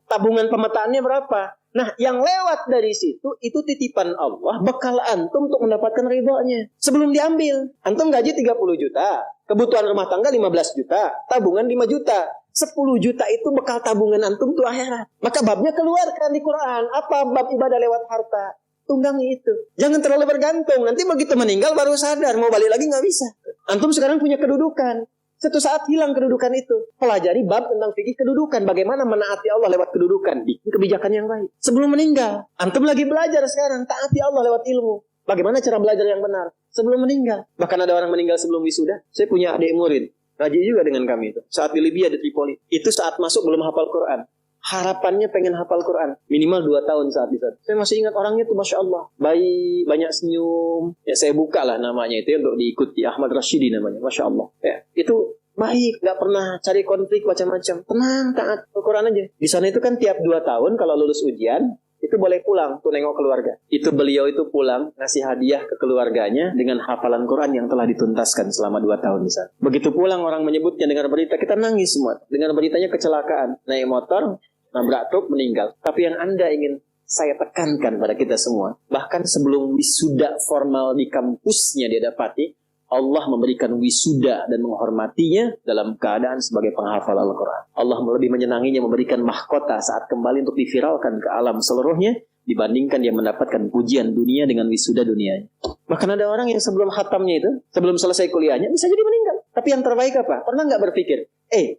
tabungan pemetaannya berapa. Nah yang lewat dari situ, itu titipan Allah, bekal antum untuk mendapatkan ridhonya. Sebelum diambil, antum gaji 30 juta, kebutuhan rumah tangga 15 juta, tabungan 5 juta. 10 juta itu bekal tabungan antum tuh akhirat. Maka babnya keluarkan di Quran. Apa bab ibadah lewat harta? Tunggangi itu. Jangan terlalu bergantung. Nanti begitu meninggal baru sadar. Mau balik lagi nggak bisa. Antum sekarang punya kedudukan. Satu saat hilang kedudukan itu. Pelajari bab tentang fikih kedudukan. Bagaimana menaati Allah lewat kedudukan. Bikin kebijakan yang baik. Sebelum meninggal. Antum lagi belajar sekarang. Taati Allah lewat ilmu. Bagaimana cara belajar yang benar. Sebelum meninggal. Bahkan ada orang meninggal sebelum wisuda. Saya punya adik murid. Rajin juga dengan kami itu. Saat di Libya, di Tripoli. Itu saat masuk belum hafal Quran. Harapannya pengen hafal Quran. Minimal 2 tahun saat itu. Saya masih ingat orangnya itu Masya Allah. Baik, banyak senyum. Ya saya buka lah namanya itu untuk diikuti. Ahmad Rashidi namanya. Masya Allah. Ya, itu baik. Gak pernah cari konflik macam-macam. Tenang, taat Quran aja. Di sana itu kan tiap 2 tahun kalau lulus ujian. Itu boleh pulang tuh nengok keluarga. Itu beliau itu pulang ngasih hadiah ke keluarganya dengan hafalan Quran yang telah dituntaskan selama 2 tahun di sana. Begitu pulang orang menyebutnya, dengar berita, kita nangis semua. Dengar beritanya kecelakaan, naik motor, nabrak truk, meninggal. Tapi yang Anda ingin saya tekankan pada kita semua, bahkan sebelum wisuda formal di kampusnya dia dapati, Allah memberikan wisuda dan menghormatinya dalam keadaan sebagai penghafal Al-Quran. Allah lebih menyenanginya memberikan mahkota saat kembali untuk diviralkan ke alam seluruhnya dibandingkan dia mendapatkan pujian dunia dengan wisuda dunianya. Bahkan ada orang yang sebelum khatamnya itu, sebelum selesai kuliahnya, bisa jadi meninggal. Tapi yang terbaik apa? Pernah nggak berpikir,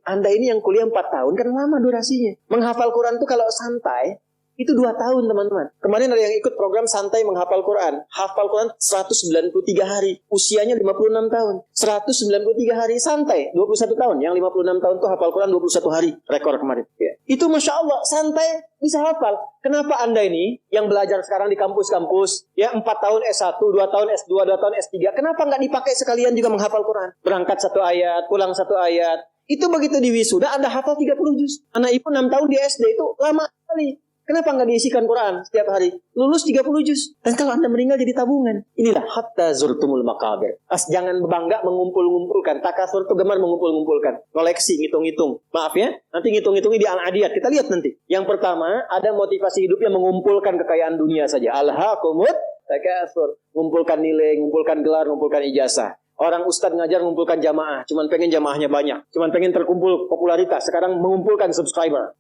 Anda ini yang kuliah 4 tahun kan lama durasinya. Menghafal Quran itu kalau santai, itu 2 tahun teman-teman. Kemarin ada yang ikut program santai menghafal Quran. Hafal Quran 193 hari. Usianya 56 tahun. 193 hari santai. 21 tahun. Yang 56 tahun itu hafal Quran 21 hari. Rekor kemarin. Ya. Itu Masya Allah. Santai bisa hafal. Kenapa Anda ini yang belajar sekarang di kampus-kampus. Ya 4 tahun S1, 2 tahun S2, 2 tahun S3. Kenapa nggak dipakai sekalian juga menghafal Quran? Berangkat 1 ayat, pulang 1 ayat. Itu begitu di wisuda Anda hafal 30 juz. Anak ibu 6 tahun di SD itu lama sekali. Kenapa nggak diisikan Quran setiap hari? Lulus 30 juz. Dan kalau Anda meninggal jadi tabungan. Inilah hatta zurtumul maqabir. Jangan bangga mengumpul-ngumpulkan. Takasur itu gemar mengumpul-ngumpulkan. Koleksi, ngitung-ngitung. Maaf ya, nanti ngitung-ngitungnya di Al-Adiyat. Kita lihat nanti. Yang pertama, ada motivasi hidupnya mengumpulkan kekayaan dunia saja. Alhaakumut takasur. Ngumpulkan nilai, ngumpulkan gelar, ngumpulkan ijazah. Orang ustadz ngajar mengumpulkan jamaah, cuman pengen jamaahnya banyak, cuman pengen terkumpul popularitas. Sekarang mengumpulkan subscriber.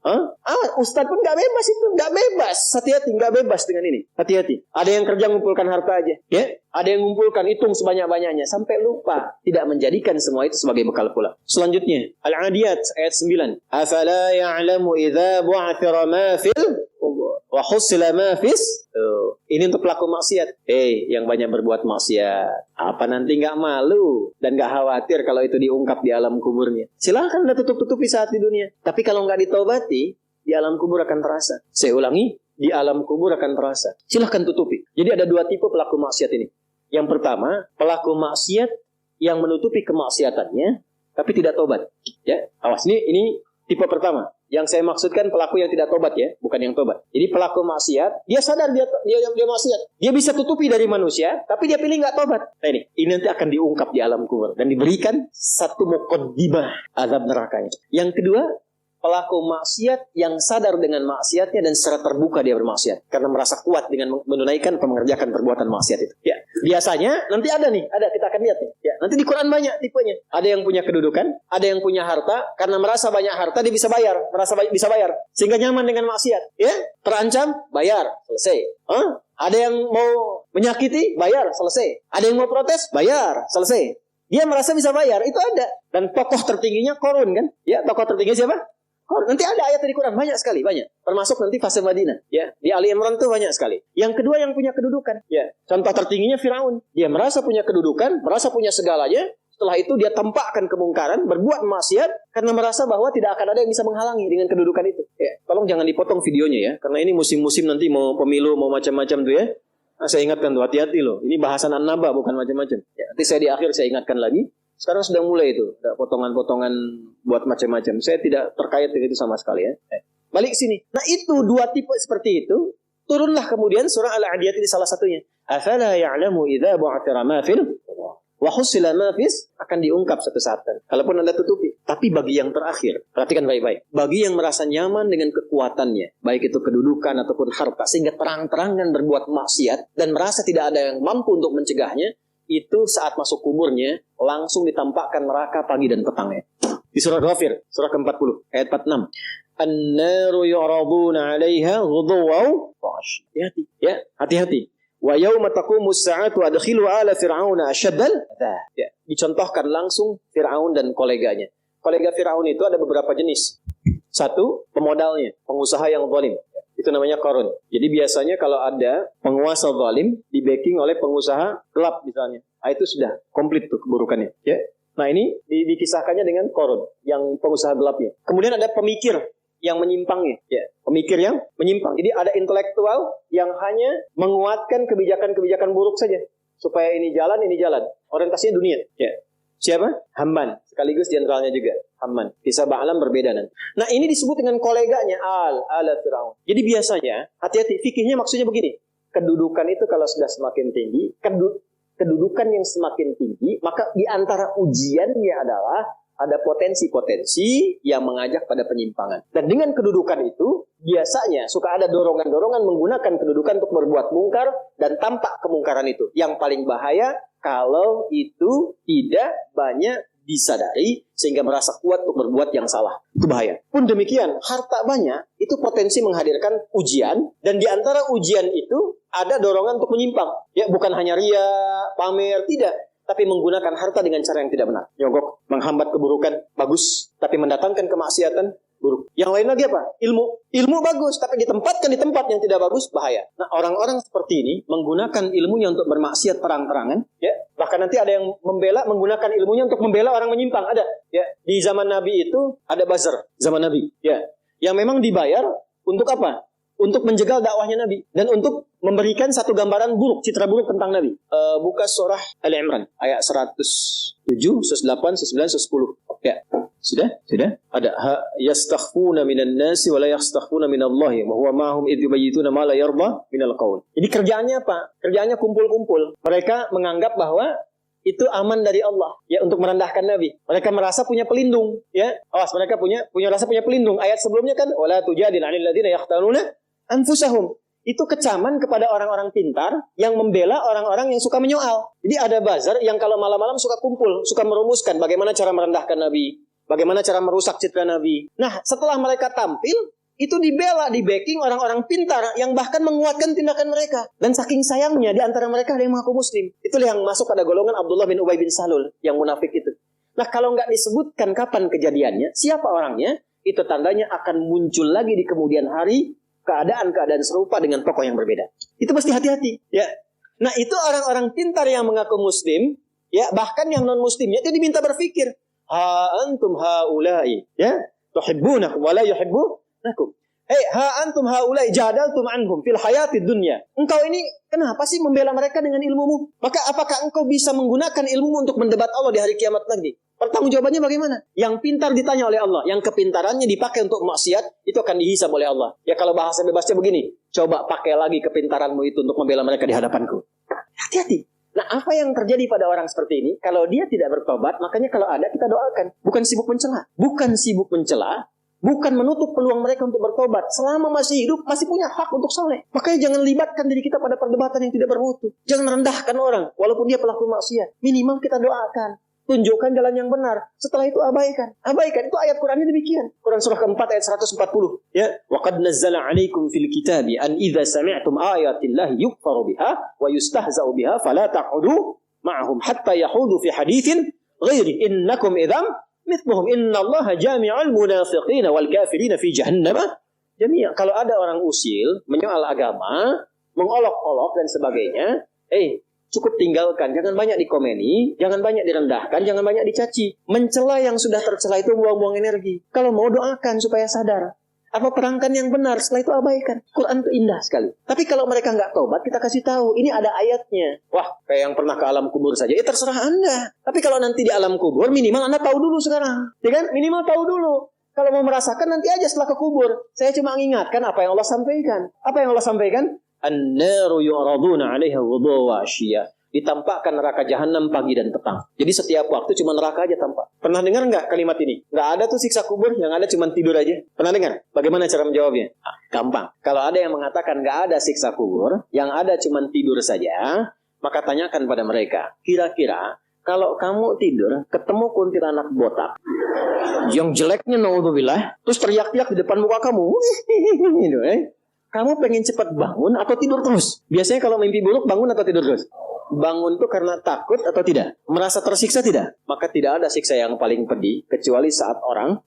Ustadz pun nggak bebas itu, nggak bebas. Hati-hati, nggak bebas dengan ini. Hati-hati. Ada yang kerja mengumpulkan harta aja, ya. Ada yang mengumpulkan hitung sebanyak-banyaknya sampai lupa tidak menjadikan semua itu sebagai bekal pulang. Selanjutnya, Al-Adiyat ayat 9. Afala ya'lamu idza bu'athira ma fil wa husila ma fis. Ini untuk pelaku maksiat. Yang banyak berbuat maksiat, apa nanti nggak malu dan nggak khawatir kalau itu diungkap di alam kuburnya? Silahkan Anda tutup-tutupi saat di dunia. Tapi kalau nggak ditobati, di alam kubur akan terasa. Saya ulangi, di alam kubur akan terasa. Silahkan tutupi. Jadi ada 2 tipe pelaku maksiat ini. Yang pertama, pelaku maksiat yang menutupi kemaksiatannya tapi tidak tobat. Ya, awas, ini tipe pertama. Yang saya maksudkan pelaku yang tidak tobat ya, bukan yang tobat. Jadi pelaku maksiat, dia sadar dia maksiat. Dia bisa tutupi dari manusia, tapi dia pilih nggak tobat. Nah ini nanti akan diungkap di alam kubur dan diberikan satu muqaddimah azab nerakanya. Yang kedua, pelaku maksiat yang sadar dengan maksiatnya dan secara terbuka dia bermaksiat karena merasa kuat dengan menunaikan mengerjakan perbuatan maksiat itu. Ya, biasanya nanti ada kita akan lihat nih. Ya, nanti di Quran banyak tipenya. Ada yang punya kedudukan, ada yang punya harta, karena merasa banyak harta dia bisa bayar, bisa bayar sehingga nyaman dengan maksiat. Ya, terancam, bayar, selesai. Ada yang mau menyakiti, bayar, selesai. Ada yang mau protes, bayar, selesai. Dia merasa bisa bayar, itu ada. Dan tokoh tertingginya Qarun kan? Ya, tokoh tertinggi siapa? Nanti ada ayat di Quran, banyak sekali, banyak. Termasuk nanti fase Madinah. Ya, di Ali Imran itu banyak sekali. Yang kedua yang punya kedudukan. Ya, contoh tertingginya Firaun. Dia merasa punya kedudukan, merasa punya segalanya. Setelah itu dia tampakkan kemungkaran, berbuat maksiat karena merasa bahwa tidak akan ada yang bisa menghalangi dengan kedudukan itu. Ya, tolong jangan dipotong videonya ya, karena ini musim-musim nanti mau pemilu, mau macam-macam tuh ya. Nah, saya ingatkan tuh, hati-hati loh. Ini bahasan An-Naba bukan macam-macam. Ya, nanti saya di akhir saya ingatkan lagi. Sekarang sudah mulai itu, ada potongan-potongan buat macam-macam. Saya tidak terkait dengan itu sama sekali ya. balik sini. Nah itu dua tipe seperti itu. Turunlah kemudian surah Al-Adiyat di salah satunya. Afala ya'lamu idza bu'athira ma fil wa husila ma fis, akan diungkap satu saat. Kalaupun Anda tutupi. Tapi bagi yang terakhir, perhatikan baik-baik. Bagi yang merasa nyaman dengan kekuatannya, baik itu kedudukan ataupun harta, sehingga terang-terangan berbuat maksiat dan merasa tidak ada yang mampu untuk mencegahnya, itu saat masuk kuburnya langsung ditampakkan neraka pagi dan petangnya. Di surah Ghafir, surah ke-40, ayat 46. An-naru yu'raduna 'alaiha ghuduwan wa 'ashiyyan. Hati-hati, ya, hati-hati. Wa yauma taqumus sa'atu adkhilu ala fir'auna asyaddal adzab. Ya, dicontohkan langsung Firaun dan koleganya. Kolega Firaun itu ada beberapa jenis. Satu, pemodalnya, pengusaha yang zalim. Itu namanya Qarun. Jadi biasanya kalau ada penguasa zalim di backing oleh pengusaha gelap misalnya, itu sudah komplit tuh keburukannya, ya. Nah ini dikisahkannya dengan Qarun yang pengusaha gelapnya. Kemudian ada pemikir yang menyimpangnya, ya, pemikir yang menyimpang. Jadi ada intelektual yang hanya menguatkan kebijakan-kebijakan buruk saja supaya ini jalan, orientasinya dunia, ya. Siapa? Haman, sekaligus jenderalnya juga, Haman. Kisah Ba'alam berbeda nanti. Nah ini disebut dengan koleganya ala Firaun. Jadi biasanya, hati-hati, fikihnya maksudnya begini. Kedudukan itu kalau sudah semakin tinggi, kedudukan yang semakin tinggi, maka di antara ujiannya adalah ada potensi-potensi yang mengajak pada penyimpangan. Dan dengan kedudukan itu, biasanya suka ada dorongan-dorongan menggunakan kedudukan untuk berbuat mungkar dan tampak kemungkaran itu. Yang paling bahaya kalau itu tidak banyak disadari sehingga merasa kuat untuk berbuat yang salah. Itu bahaya. Pun demikian, harta banyak itu potensi menghadirkan ujian, dan di antara ujian itu ada dorongan untuk menyimpang. Ya, bukan hanya ria, pamer, tidak. Tapi menggunakan harta dengan cara yang tidak benar. Nyogok, menghambat keburukan, bagus. Tapi mendatangkan kemaksiatan, buruk. Yang lain lagi apa? Ilmu bagus, tapi ditempatkan di tempat yang tidak bagus, bahaya. Nah, orang-orang seperti ini menggunakan ilmunya untuk bermaksiat terang-terangan. Ya, bahkan nanti ada yang menggunakan ilmunya untuk membela orang menyimpang. Ada. Ya, di zaman Nabi itu ada buzzer. Zaman Nabi. Ya, yang memang dibayar untuk apa? Untuk menjegal dakwahnya Nabi dan untuk memberikan satu gambaran buruk, citra buruk tentang Nabi. Buka surah Ali Imran ayat 107, 108, 109, 110. Ya, sudah? Ada yastakhfuna minan nasi wa la yastakhfuna minallahi wa huwa ma'hum idh yubayyituna ma la yarda minal qaul. Jadi kerjaannya apa? Kerjaannya kumpul-kumpul. Mereka menganggap bahwa itu aman dari Allah, ya, untuk merendahkan Nabi. Mereka merasa punya pelindung, ya. Awas, mereka punya rasa punya pelindung. Ayat sebelumnya kan wala tujadil 'anil ladzina yaqtanuna anfusahum. Itu kecaman kepada orang-orang pintar yang membela orang-orang yang suka menyoal. Jadi ada buzzer yang kalau malam-malam suka kumpul, suka merumuskan bagaimana cara merendahkan Nabi, bagaimana cara merusak citra Nabi. Nah, setelah mereka tampil, itu dibela, di backing orang-orang pintar yang bahkan menguatkan tindakan mereka. Dan saking sayangnya di antara mereka ada yang mengaku muslim. Itulah yang masuk pada golongan Abdullah bin Ubay bin Salul yang munafik itu. Nah, kalau nggak disebutkan kapan kejadiannya, siapa orangnya, itu tandanya akan muncul lagi di kemudian hari keadaan-keadaan serupa dengan tokoh yang berbeda. Itu mesti hati-hati, ya. Nah, itu orang-orang pintar yang mengaku muslim, ya, bahkan yang non muslimnya itu diminta berpikir, ha antum haula'i, ya, tuhibbunakum wa la yuhibbunakum. Ha antum haula'i jadaltum anhum fil hayatid dunya. Engkau ini kenapa sih membela mereka dengan ilmumu? Maka apakah engkau bisa menggunakan ilmumu untuk mendebat Allah di hari kiamat nanti? Pertanggungjawabannya bagaimana? Yang pintar ditanya oleh Allah, yang kepintarannya dipakai untuk maksiat, itu akan dihisab oleh Allah. Ya, kalau bahasa bebasnya begini, coba pakai lagi kepintaranmu itu untuk membela mereka di hadapanku. Hati-hati. Nah, apa yang terjadi pada orang seperti ini? Kalau dia tidak bertobat, makanya kalau ada kita doakan. Bukan sibuk mencela, bukan menutup peluang mereka untuk bertobat. Selama masih hidup, masih punya hak untuk saleh. Makanya jangan libatkan diri kita pada perdebatan yang tidak bermutu. Jangan rendahkan orang, walaupun dia pelaku maksiat. Minimal kita doakan. Tunjukkan jalan yang benar. Setelah itu abaikan. Itu ayat Qurannya demikian. Quran surah keempat ayat 140. Ya, wa qad nazzala 'alaikum fil kitabi an idza sami'tum ayatillahi yukfaru biha wa yustahza'u biha fala taq'udu ma'ahum hatta yahudu fi haditsin ghairi innakum idzam mithluhum innallaha jami'ul munafiqina wal kafirina fi jahannam jami'a. Kalau ada orang usil menyoal agama, mengolok-olok dan sebagainya, cukup tinggalkan, jangan banyak dikomeni, jangan banyak direndahkan, jangan banyak dicaci. Mencela yang sudah tercela itu buang-buang energi. Kalau mau doakan supaya sadar. Apa perangkan yang benar, setelah itu abaikan. Quran itu indah sekali. Tapi kalau mereka nggak tobat, kita kasih tahu, ini ada ayatnya. Wah, kayak yang pernah ke alam kubur saja, ya terserah Anda. Tapi kalau nanti di alam kubur, minimal Anda tahu dulu sekarang. Ya kan? Minimal tahu dulu. Kalau mau merasakan nanti aja setelah ke kubur. Saya cuma mengingatkan apa yang Allah sampaikan. Apa yang Allah sampaikan? An-naru yu'raduna 'alaiha ghudwan wa 'ashiyya. Ditampakkan neraka jahanam pagi dan petang. Jadi setiap waktu cuma neraka aja tampak. Pernah dengar nggak kalimat ini? Nggak ada tuh siksa kubur, yang ada cuma tidur aja. Pernah dengar? Bagaimana cara menjawabnya? Gampang. Kalau ada yang mengatakan nggak ada siksa kubur, yang ada cuma tidur saja, maka tanyakan pada mereka, kira-kira kalau kamu tidur ketemu kuntilanak botak yang jeleknya naudzubillah, terus teriak-teriak di depan muka kamu, gitu, kamu pengen cepat bangun atau tidur terus? Biasanya kalau mimpi buruk bangun atau tidur terus? Bangun tuh karena takut atau tidak? Merasa tersiksa tidak? Maka tidak ada siksa yang paling pedih kecuali saat orang,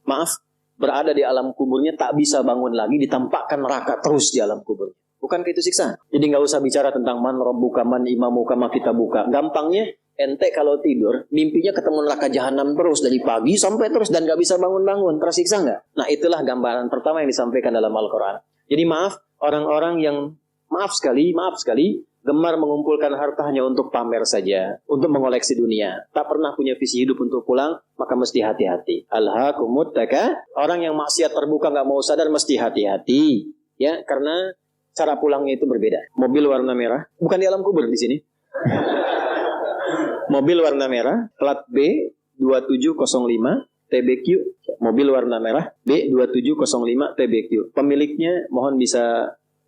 berada di alam kuburnya tak bisa bangun lagi, ditampakkan neraka terus di alam kubur. Bukankah itu siksa? Jadi nggak usah bicara tentang man rabbuka man imamuka ma kita buka. Gampangnya ente kalau tidur mimpinya ketemu neraka jahanam terus dari pagi sampai terus dan nggak bisa bangun-bangun. Tersiksa nggak? Nah itulah gambaran pertama yang disampaikan dalam Al-Quran. Jadi maaf orang-orang yang maaf sekali gemar mengumpulkan harta hanya untuk pamer saja, untuk mengoleksi dunia, tak pernah punya visi hidup untuk pulang, maka mesti hati-hati. Alhaakumut takatsur. Orang yang maksiat terbuka nggak mau sadar mesti hati-hati, ya, karena cara pulangnya itu berbeda. Mobil warna merah, bukan di alam kubur di sini. Mobil warna merah, plat B 2705 TBQ. Mobil warna merah B2705 TBQ. Pemiliknya mohon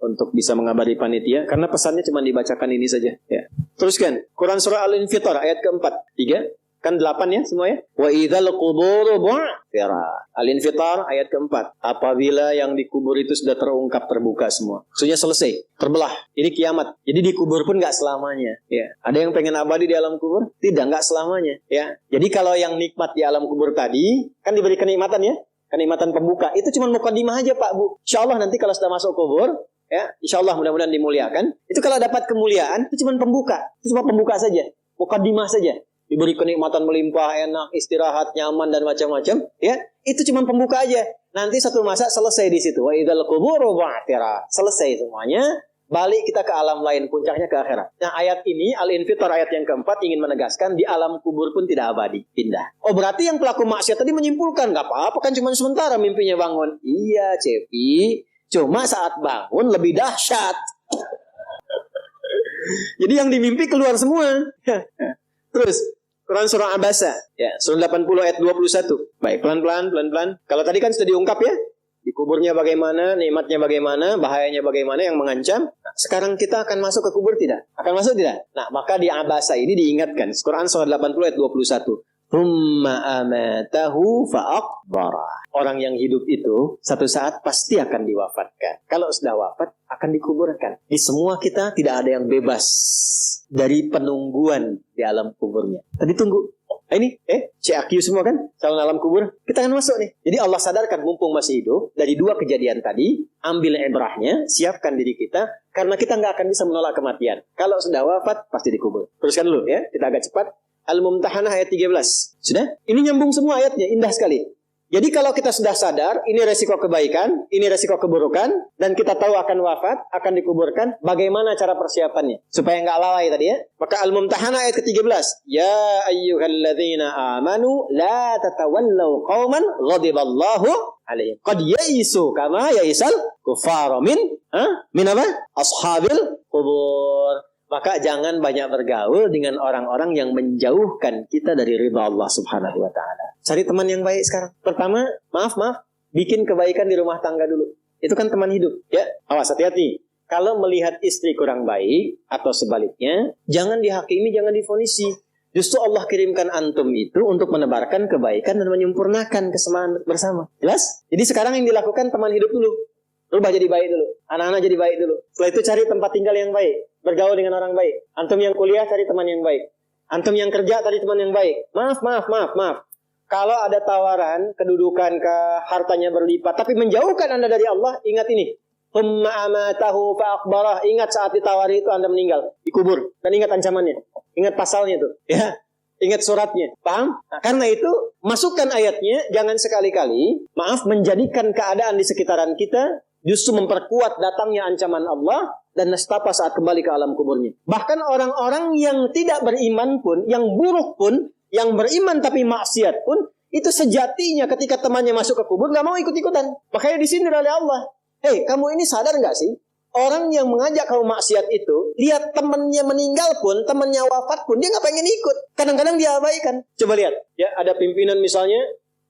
untuk bisa mengabari panitia, karena pesannya cuma dibacakan ini saja. Ya. Teruskan, Quran Surah Al-Infitar ayat keempat. 3, kan 8 ya semua ya. Wa idzal quburu bu'thira. Al-Infitar ayat keempat. Apabila yang dikubur itu sudah terungkap, terbuka semua. Maksudnya selesai, terbelah. Ini kiamat. Jadi dikubur pun nggak selamanya. Ya. Ada yang pengen abadi di alam kubur? Tidak, nggak selamanya. Ya. Jadi kalau yang nikmat di alam kubur tadi, kan diberi kenikmatan ya. Kenikmatan pembuka. Itu cuma mukadimah aja Pak Bu. Insya Allah nanti kalau sudah masuk kubur, ya, insya Allah mudah-mudahan dimuliakan. Itu kalau dapat kemuliaan, itu cuma pembuka. Itu cuma pembuka saja. Mukadimah saja. Diberi kenikmatan melimpah, enak, istirahat, nyaman, dan macam-macam. Ya, itu cuma pembuka aja. Nanti satu masa selesai di situ. Wa idzal quburu bu'thira. Selesai semuanya. Balik kita ke alam lain, puncaknya ke akhirat. Nah ayat ini, Al-Infitar ayat yang keempat ingin menegaskan di alam kubur pun tidak abadi, pindah. Oh berarti yang pelaku maksiat tadi menyimpulkan, gak apa-apa kan cuma sementara mimpinya bangun. Iya Cepi, cuma saat bangun lebih dahsyat. Jadi yang dimimpi keluar semua. Terus Quran Surah Abasa, ya, Surah 80 ayat 21. Baik, pelan-pelan. Kalau tadi kan sudah diungkap ya, di kuburnya bagaimana, nikmatnya bagaimana, bahayanya bagaimana yang mengancam. Nah, sekarang kita akan masuk ke kubur tidak? Akan masuk tidak? Nah, maka di Abasa ini diingatkan. Quran Surah 80 ayat 21. Thumma amatahu fa'aqbara. Orang yang hidup itu satu saat pasti akan diwafatkan. Kalau sudah wafat akan dikuburkan. Di semua kita tidak ada yang bebas dari penungguan di alam kuburnya. Tadi tunggu. Ini CAQ semua kan calon alam kubur, kita akan masuk nih. Jadi Allah sadarkan mumpung masih hidup, dari dua kejadian tadi ambil ibrahnya, siapkan diri kita, karena kita nggak akan bisa menolak kematian. Kalau sudah wafat pasti dikubur. Teruskan dulu ya, kita agak cepat. Al-Mumtahanah ayat 13. Sudah? Ini nyambung semua ayatnya, indah sekali. Jadi kalau kita sudah sadar, ini resiko kebaikan, ini resiko keburukan, dan kita tahu akan wafat, akan dikuburkan, bagaimana cara persiapannya? Supaya nggak lalai tadi ya. Maka Al-Mumtahanah ayat ke-13. Ya ayyuhalladzina amanu, la tatawallaw qawman ghadiballahu alaihim. Qad yaisu kama yaisal kufaru min apa? Ashabil kubur. Maka jangan banyak bergaul dengan orang-orang yang menjauhkan kita dari ridha Allah Subhanahu wa taala. Cari teman yang baik sekarang. Pertama, maaf, bikin kebaikan di rumah tangga dulu. Itu kan teman hidup, ya. Awas, hati-hati. Kalau melihat istri kurang baik atau sebaliknya, jangan dihakimi, jangan difonisi. Justru Allah kirimkan antum itu untuk menebarkan kebaikan dan menyempurnakan kesemaan bersama. Jelas? Jadi sekarang yang dilakukan teman hidup dulu. Rubah jadi baik dulu. Anak-anak jadi baik dulu. Setelah itu cari tempat tinggal yang baik. Bergaul dengan orang baik. Antum yang kuliah cari teman yang baik. Antum yang kerja cari teman yang baik. Maaf. Kalau ada tawaran, kedudukan ke hartanya berlipat, tapi menjauhkan Anda dari Allah, ingat ini. Thumma amatahu fa'aqbarah. Ingat saat ditawari itu Anda meninggal. Dikubur. Dan ingat ancamannya. Ingat pasalnya itu. Ya. Ingat suratnya. Paham? Nah, karena itu, masukkan ayatnya. Jangan sekali-kali, menjadikan keadaan di sekitaran kita justru memperkuat datangnya ancaman Allah dan nestapa saat kembali ke alam kuburnya. Bahkan orang-orang yang tidak beriman pun, yang buruk pun, yang beriman tapi maksiat pun, itu sejatinya ketika temannya masuk ke kubur nggak mau ikut-ikutan. Makanya disindir oleh Allah. Hei, kamu ini sadar nggak sih? Orang yang mengajak kamu maksiat itu, lihat temannya meninggal pun, temannya wafat pun, dia nggak pengen ikut. Kadang-kadang dia abaikan. Coba lihat, ya ada pimpinan misalnya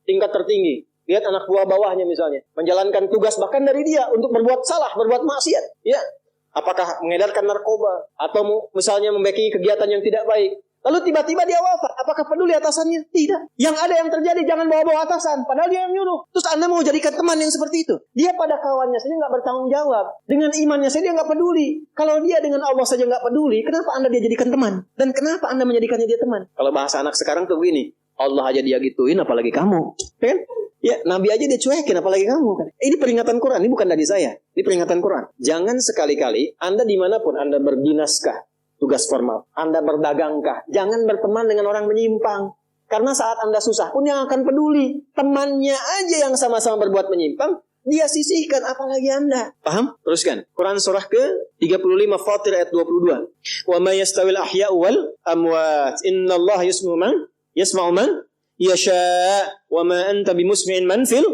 tingkat tertinggi. Lihat anak buah bawahnya misalnya, menjalankan tugas bahkan dari dia untuk berbuat salah, berbuat maksiat. Ya, apakah mengedarkan narkoba atau misalnya membackingi kegiatan yang tidak baik. Lalu tiba-tiba dia wafat. Apakah peduli atasannya? Tidak. Yang ada yang terjadi, jangan bawa-bawa atasan. Padahal dia yang nyuruh. Terus Anda mau jadikan teman yang seperti itu. Dia pada kawannya saja nggak bertanggung jawab. Dengan imannya saja dia nggak peduli. Kalau dia dengan Allah saja nggak peduli, kenapa Anda dia jadikan teman? Dan kenapa Anda menjadikannya dia teman? Kalau bahasa anak sekarang tuh begini. Allah aja dia gituin, apalagi kamu. Kan? Ya, Nabi aja dia cuekin, apalagi kamu. Kan? Ini peringatan Quran, ini bukan dari saya. Ini peringatan Quran. Jangan sekali-kali, Anda dimanapun Anda berdinaskah, tugas formal, Anda berdagangkah, jangan berteman dengan orang menyimpang. Karena saat Anda susah pun yang akan peduli. Temannya aja yang sama-sama berbuat menyimpang, dia sisihkan, apalagi Anda. Paham? Teruskan. Quran surah ke-35 Fatir ayat 22. Wa ma yastawil ahya'u wal amwat. Innallaha yasma'u man yasha' wa ma anta bimusmi'in man fil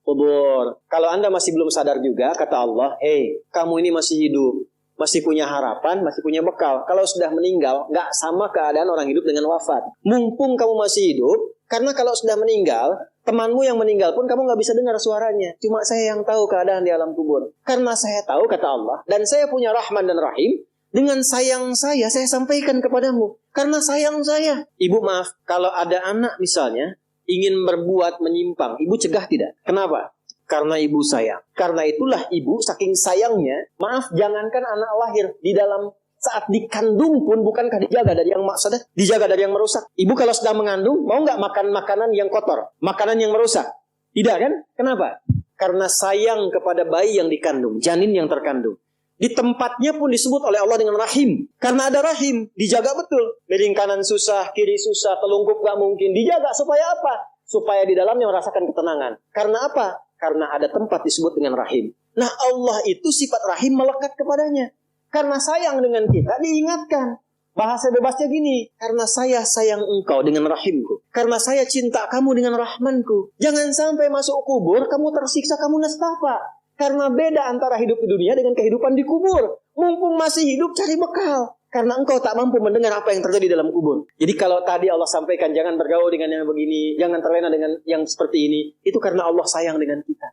qubur. Kalau Anda masih belum sadar juga, kata Allah, hei, kamu ini masih hidup. Masih punya harapan, masih punya bekal. Kalau sudah meninggal, nggak sama keadaan orang hidup dengan wafat. Mumpung kamu masih hidup, karena kalau sudah meninggal, temanmu yang meninggal pun kamu nggak bisa dengar suaranya. Cuma saya yang tahu keadaan di alam kubur. Karena saya tahu, kata Allah, dan saya punya Rahman dan Rahim, dengan sayang saya sampaikan kepadamu. Karena sayang saya. Ibu maaf, kalau ada anak misalnya, ingin berbuat menyimpang, ibu cegah tidak? Kenapa? Karena ibu sayang. Karena itulah ibu saking sayangnya, maaf, jangankan anak lahir, di dalam saat dikandung pun bukankah dijaga dari yang maksudnya, dijaga dari yang merusak. Ibu kalau sedang mengandung, mau nggak makan makanan yang kotor, makanan yang merusak? Tidak kan? Kenapa? Karena sayang kepada bayi yang dikandung, janin yang terkandung. Di tempatnya pun disebut oleh Allah dengan rahim. Karena ada rahim, dijaga betul. Miring kanan susah, kiri susah, telungkup nggak mungkin. Dijaga supaya apa? Supaya di dalamnya merasakan ketenangan. Karena apa? Karena ada tempat disebut dengan rahim. Nah, Allah itu sifat rahim melekat kepadanya. Karena sayang dengan kita, diingatkan. Bahasa bebasnya gini, karena saya sayang engkau dengan rahimku. Karena saya cinta kamu dengan rahmanku. Jangan sampai masuk kubur, kamu tersiksa, kamu nestapa. Karena beda antara hidup di dunia dengan kehidupan di kubur. Mumpung masih hidup, cari bekal. Karena engkau tak mampu mendengar apa yang terjadi dalam kubur. Jadi kalau tadi Allah sampaikan jangan bergaul dengan yang begini, jangan terlena dengan yang seperti ini, itu karena Allah sayang dengan kita.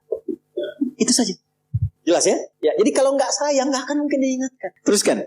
Itu saja. Jelas ya? Ya. Jadi kalau nggak sayang, nggak akan mungkin diingatkan. Teruskan.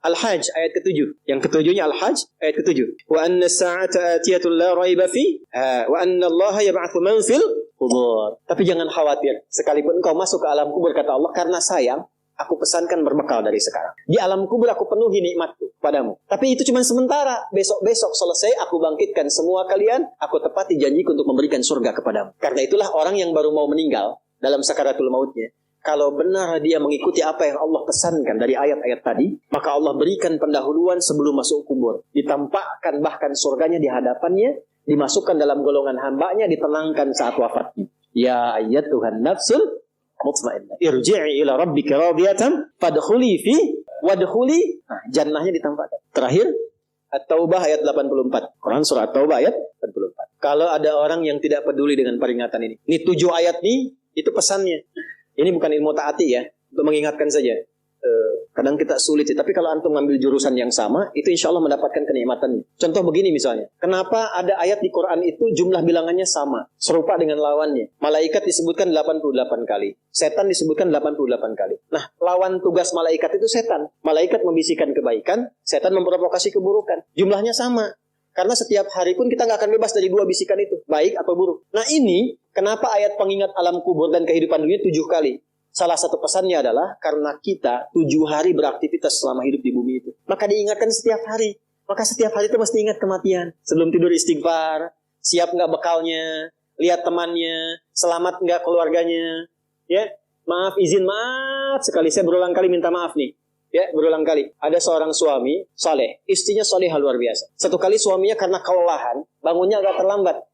Al-Hajj ayat ke-7. Yang ke-7-nya Al-Hajj ayat ke-7. Wa anna sa'ata atiyatun la raiba fi wa anna Allah yab'atsu man fil qubur. Tapi jangan khawatir. Sekalipun engkau masuk ke alam kubur, kata Allah, karena sayang, aku pesankan berbekal dari sekarang. Di alam kubur aku penuhi nikmatku padamu. Tapi itu cuma sementara. Besok-besok selesai aku bangkitkan semua kalian. Aku tepati janjiku untuk memberikan surga kepadamu. Karena itulah orang yang baru mau meninggal dalam sakaratul mautnya, kalau benar dia mengikuti apa yang Allah pesankan dari ayat-ayat tadi, maka Allah berikan pendahuluan sebelum masuk kubur. Ditampakkan bahkan surganya di hadapannya, dimasukkan dalam golongan hambanya, ditenangkan saat wafatnya. Ya ayyatuhan nafsul mutmainnah, irji'i ila rabbika radiyatan fadkhuli fi wadkhuli jannahnya ditampakkan. Terakhir At-Taubah ayat 84. Quran surah At-Taubah ayat 84. Kalau ada orang yang tidak peduli dengan peringatan ini. Ini 7 ayat nih, itu pesannya. Ini bukan ilmu taati ya, untuk mengingatkan saja. Kadang kita sulit sih, tapi kalau antum ngambil jurusan yang sama, itu insya Allah mendapatkan kenikmatannya. Contoh begini misalnya, kenapa ada ayat di Quran itu jumlah bilangannya sama, serupa dengan lawannya. Malaikat disebutkan 88 kali, setan disebutkan 88 kali. Nah, lawan tugas malaikat itu setan. Malaikat membisikkan kebaikan, setan memprovokasi keburukan. Jumlahnya sama. Karena setiap hari pun kita nggak akan bebas dari 2 bisikan itu, baik atau buruk. Nah ini, kenapa ayat pengingat alam kubur dan kehidupan dunia 7 kali? Salah satu pesannya adalah karena kita 7 hari beraktivitas selama hidup di bumi itu. Maka diingatkan setiap hari. Maka setiap hari itu mesti ingat kematian. Sebelum tidur istighfar, siap nggak bekalnya, lihat temannya, selamat nggak keluarganya. Ya, maaf, izin maaf sekali, saya berulang kali minta maaf nih. Ya, berulang kali. Ada seorang suami saleh, istrinya salehah luar biasa. Satu kali suaminya karena kelelahan, bangunnya agak terlambat.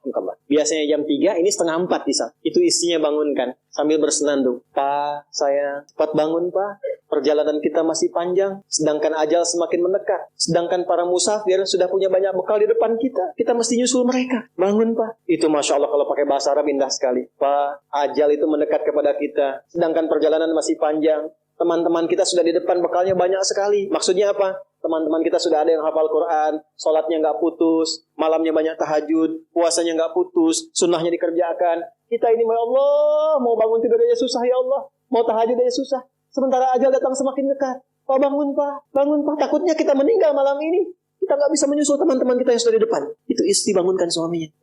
Biasanya jam 3, ini setengah 4 bisa. Itu istrinya bangunkan sambil bersenandung. Pak, saya cepat bangun, Pak. Perjalanan kita masih panjang, sedangkan ajal semakin mendekat. Sedangkan para musafir sudah punya banyak bekal di depan kita. Kita mesti nyusul mereka. Bangun, Pak. Itu Masya Allah kalau pakai bahasa Arab indah sekali. Pak, ajal itu mendekat kepada kita. Sedangkan perjalanan masih panjang. Teman-teman kita sudah di depan, bekalnya banyak sekali. Maksudnya apa? Teman-teman kita sudah ada yang hafal Quran, sholatnya nggak putus, malamnya banyak tahajud, puasanya nggak putus, sunnahnya dikerjakan. Kita ini, ya Allah, mau bangun tidur aja susah ya Allah, mau tahajud aja susah. Sementara ajal datang semakin dekat. Pak, bangun Pak, bangun Pak. Takutnya kita meninggal malam ini. Kita nggak bisa menyusul teman-teman kita yang sudah di depan. Itu istri bangunkan suaminya.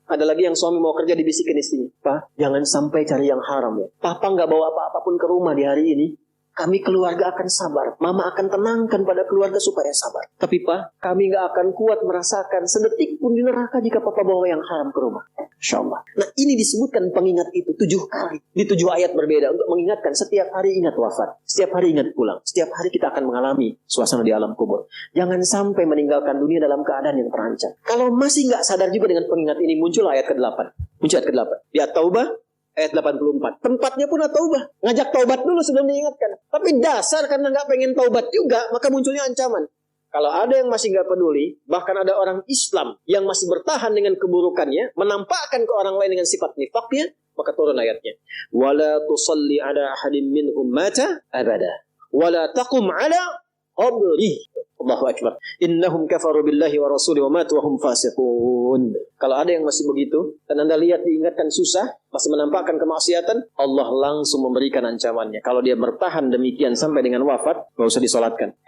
Ada lagi yang suami mau kerja dibisikin istrinya. Pak, jangan sampai cari yang haram ya. Papa nggak bawa apa-apa pun ke rumah di hari ini. Kami keluarga akan sabar. Mama akan tenangkan pada keluarga supaya sabar. Tapi Pak, kami gak akan kuat merasakan sedetik pun di neraka jika Papa bawa yang haram ke rumah. Insya Allah. Nah, ini disebutkan pengingat itu 7 kali. Di 7 ayat berbeda untuk mengingatkan setiap hari ingat wafat. Setiap hari ingat pulang. Setiap hari kita akan mengalami suasana di alam kubur. Jangan sampai meninggalkan dunia dalam keadaan yang terancam. Kalau masih gak sadar juga dengan pengingat ini, muncul ayat ke-8. Muncul ayat ke-8. Di At-Taubah. Ayat 84. Tempatnya pun taubah. Ngajak taubat dulu sebelum diingatkan. Tapi dasar karena nggak pengen taubat juga, maka munculnya ancaman. Kalau ada yang masih nggak peduli, bahkan ada orang Islam yang masih bertahan dengan keburukannya, menampakkan ke orang lain dengan sifat nifaknya, maka turun ayatnya. Wala tusalli ala ahadin minhum mata abada. Wala taqum ala qabri. Allahu Akbar. Innahum kafaru billahi wa rasuli wa matu wa hum fasiqun. Kalau ada yang masih begitu, dan Anda lihat diingatkan susah, masih menampakkan kemaksiatan, Allah langsung memberikan ancamannya. Kalau dia bertahan demikian sampai dengan wafat, nggak usah disolatkan.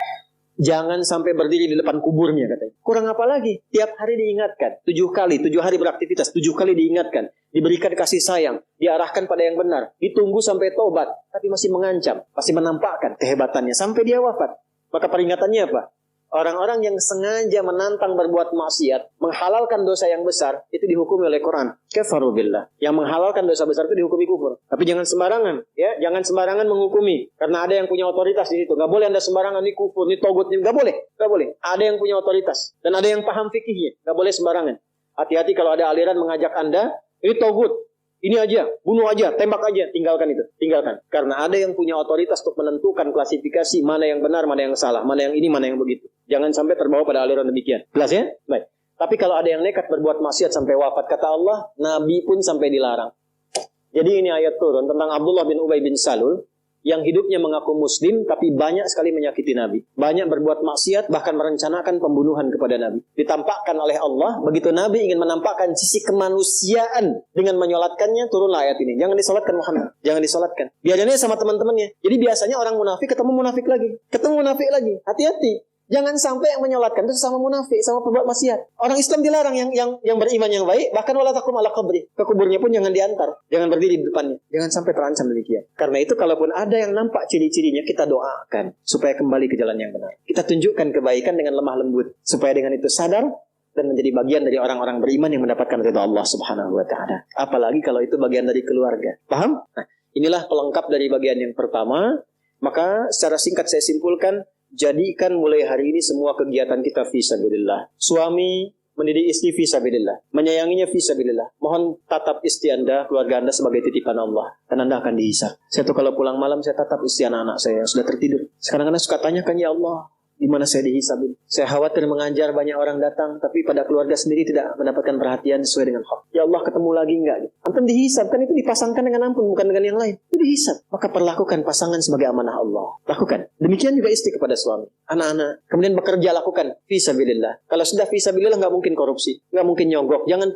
Jangan sampai berdiri di depan kuburnya, katanya. Kurang apa lagi? Tiap hari diingatkan. 7 kali, 7 hari beraktivitas, 7 kali diingatkan. Diberikan kasih sayang, diarahkan pada yang benar. Ditunggu sampai tobat, tapi masih mengancam, masih menampakkan kehebatannya sampai dia wafat. Maka peringatannya apa? Orang-orang yang sengaja menantang berbuat maksiat, menghalalkan dosa yang besar, itu dihukumi oleh Quran. Kafaru billah. Yang menghalalkan dosa besar itu dihukumi kufur. Tapi jangan sembarangan, ya, jangan sembarangan menghukumi. Karena ada yang punya otoritas di situ. Gak boleh Anda sembarangan, ini kufur, ini togut, ini gak boleh, gak boleh. Ada yang punya otoritas dan ada yang paham fikihnya. Gak boleh sembarangan. Hati-hati kalau ada aliran mengajak Anda, ini togut. Ini aja, bunuh aja, tembak aja, tinggalkan itu, tinggalkan. Karena ada yang punya otoritas untuk menentukan klasifikasi mana yang benar, mana yang salah, mana yang ini, mana yang begitu. Jangan sampai terbawa pada aliran demikian. Jelas ya? Baik. Tapi kalau ada yang nekat berbuat maksiat sampai wafat, kata Allah, Nabi pun sampai dilarang. Jadi ini ayat turun tentang Abdullah bin Ubay bin Salul, yang hidupnya mengaku muslim, tapi banyak sekali menyakiti Nabi. Banyak berbuat maksiat, bahkan merencanakan pembunuhan kepada Nabi. Ditampakkan oleh Allah, begitu Nabi ingin menampakkan sisi kemanusiaan dengan menyolatkannya, turunlah ayat ini. Jangan disolatkan Muhammad, jangan disolatkan. Biarnya sama teman-temannya. Jadi biasanya orang munafik ketemu munafik lagi, ketemu munafik lagi. Hati-hati. Jangan sampai yang menyolatkan itu sama munafik, sama perbuat maksiat. Orang Islam dilarang yang beriman yang baik, bahkan wala taqum ala qabri. Ke kuburnya pun jangan diantar, jangan berdiri di depannya. Jangan sampai terancam demikian. Karena itu kalaupun ada yang nampak ciri-cirinya, kita doakan supaya kembali ke jalan yang benar. Kita tunjukkan kebaikan dengan lemah lembut supaya dengan itu sadar dan menjadi bagian dari orang-orang beriman yang mendapatkan ridha Allah Subhanahu wa taala. Apalagi kalau itu bagian dari keluarga. Paham? Nah, inilah pelengkap dari bagian yang pertama. Maka secara singkat saya simpulkan, jadikan mulai hari ini semua kegiatan kita fisabilillah. Suami mendidik istri fisabilillah, menyayanginya fisabilillah. Mohon tatap istri Anda, keluarga Anda sebagai titipan Allah, dan Anda akan dihisab. Saya tuh kalau pulang malam saya tatap istri anak-anak saya yang sudah tertidur. Sekarang Anda suka tanyakan, ya Allah, di mana saya dihisabin? Saya khawatir mengajar banyak orang datang, tapi pada keluarga sendiri tidak mendapatkan perhatian sesuai dengan hak. Ya Allah, ketemu lagi enggak? Antum dihisab, kan itu dipasangkan dengan ampun, bukan dengan yang lain. Itu dihisab. Maka perlakukan pasangan sebagai amanah Allah. Lakukan. Demikian juga istri kepada suami. Anak-anak. Kemudian bekerja, lakukan. Fisabilillah. Kalau sudah fisabilillah, nggak mungkin korupsi. Nggak mungkin nyogok. Jangan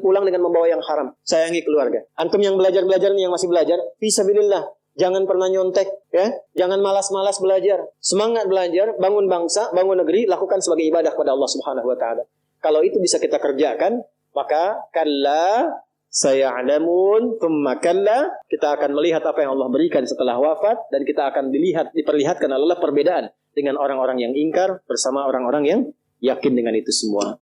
pulang dengan membawa yang haram. Sayangi keluarga. Antum yang belajar-belajar nih, yang masih belajar, fisabilillah. Jangan pernah nyontek, ya. Jangan malas-malas belajar. Semangat belajar, bangun bangsa, bangun negeri, lakukan sebagai ibadah kepada Allah Subhanahu wa taala. Kalau itu bisa kita kerjakan, maka kalla saya'lamun thumma kalla, kita akan melihat apa yang Allah berikan setelah wafat, dan kita akan diperlihatkan oleh Allah perbedaan dengan orang-orang yang ingkar bersama orang-orang yang yakin dengan itu semua.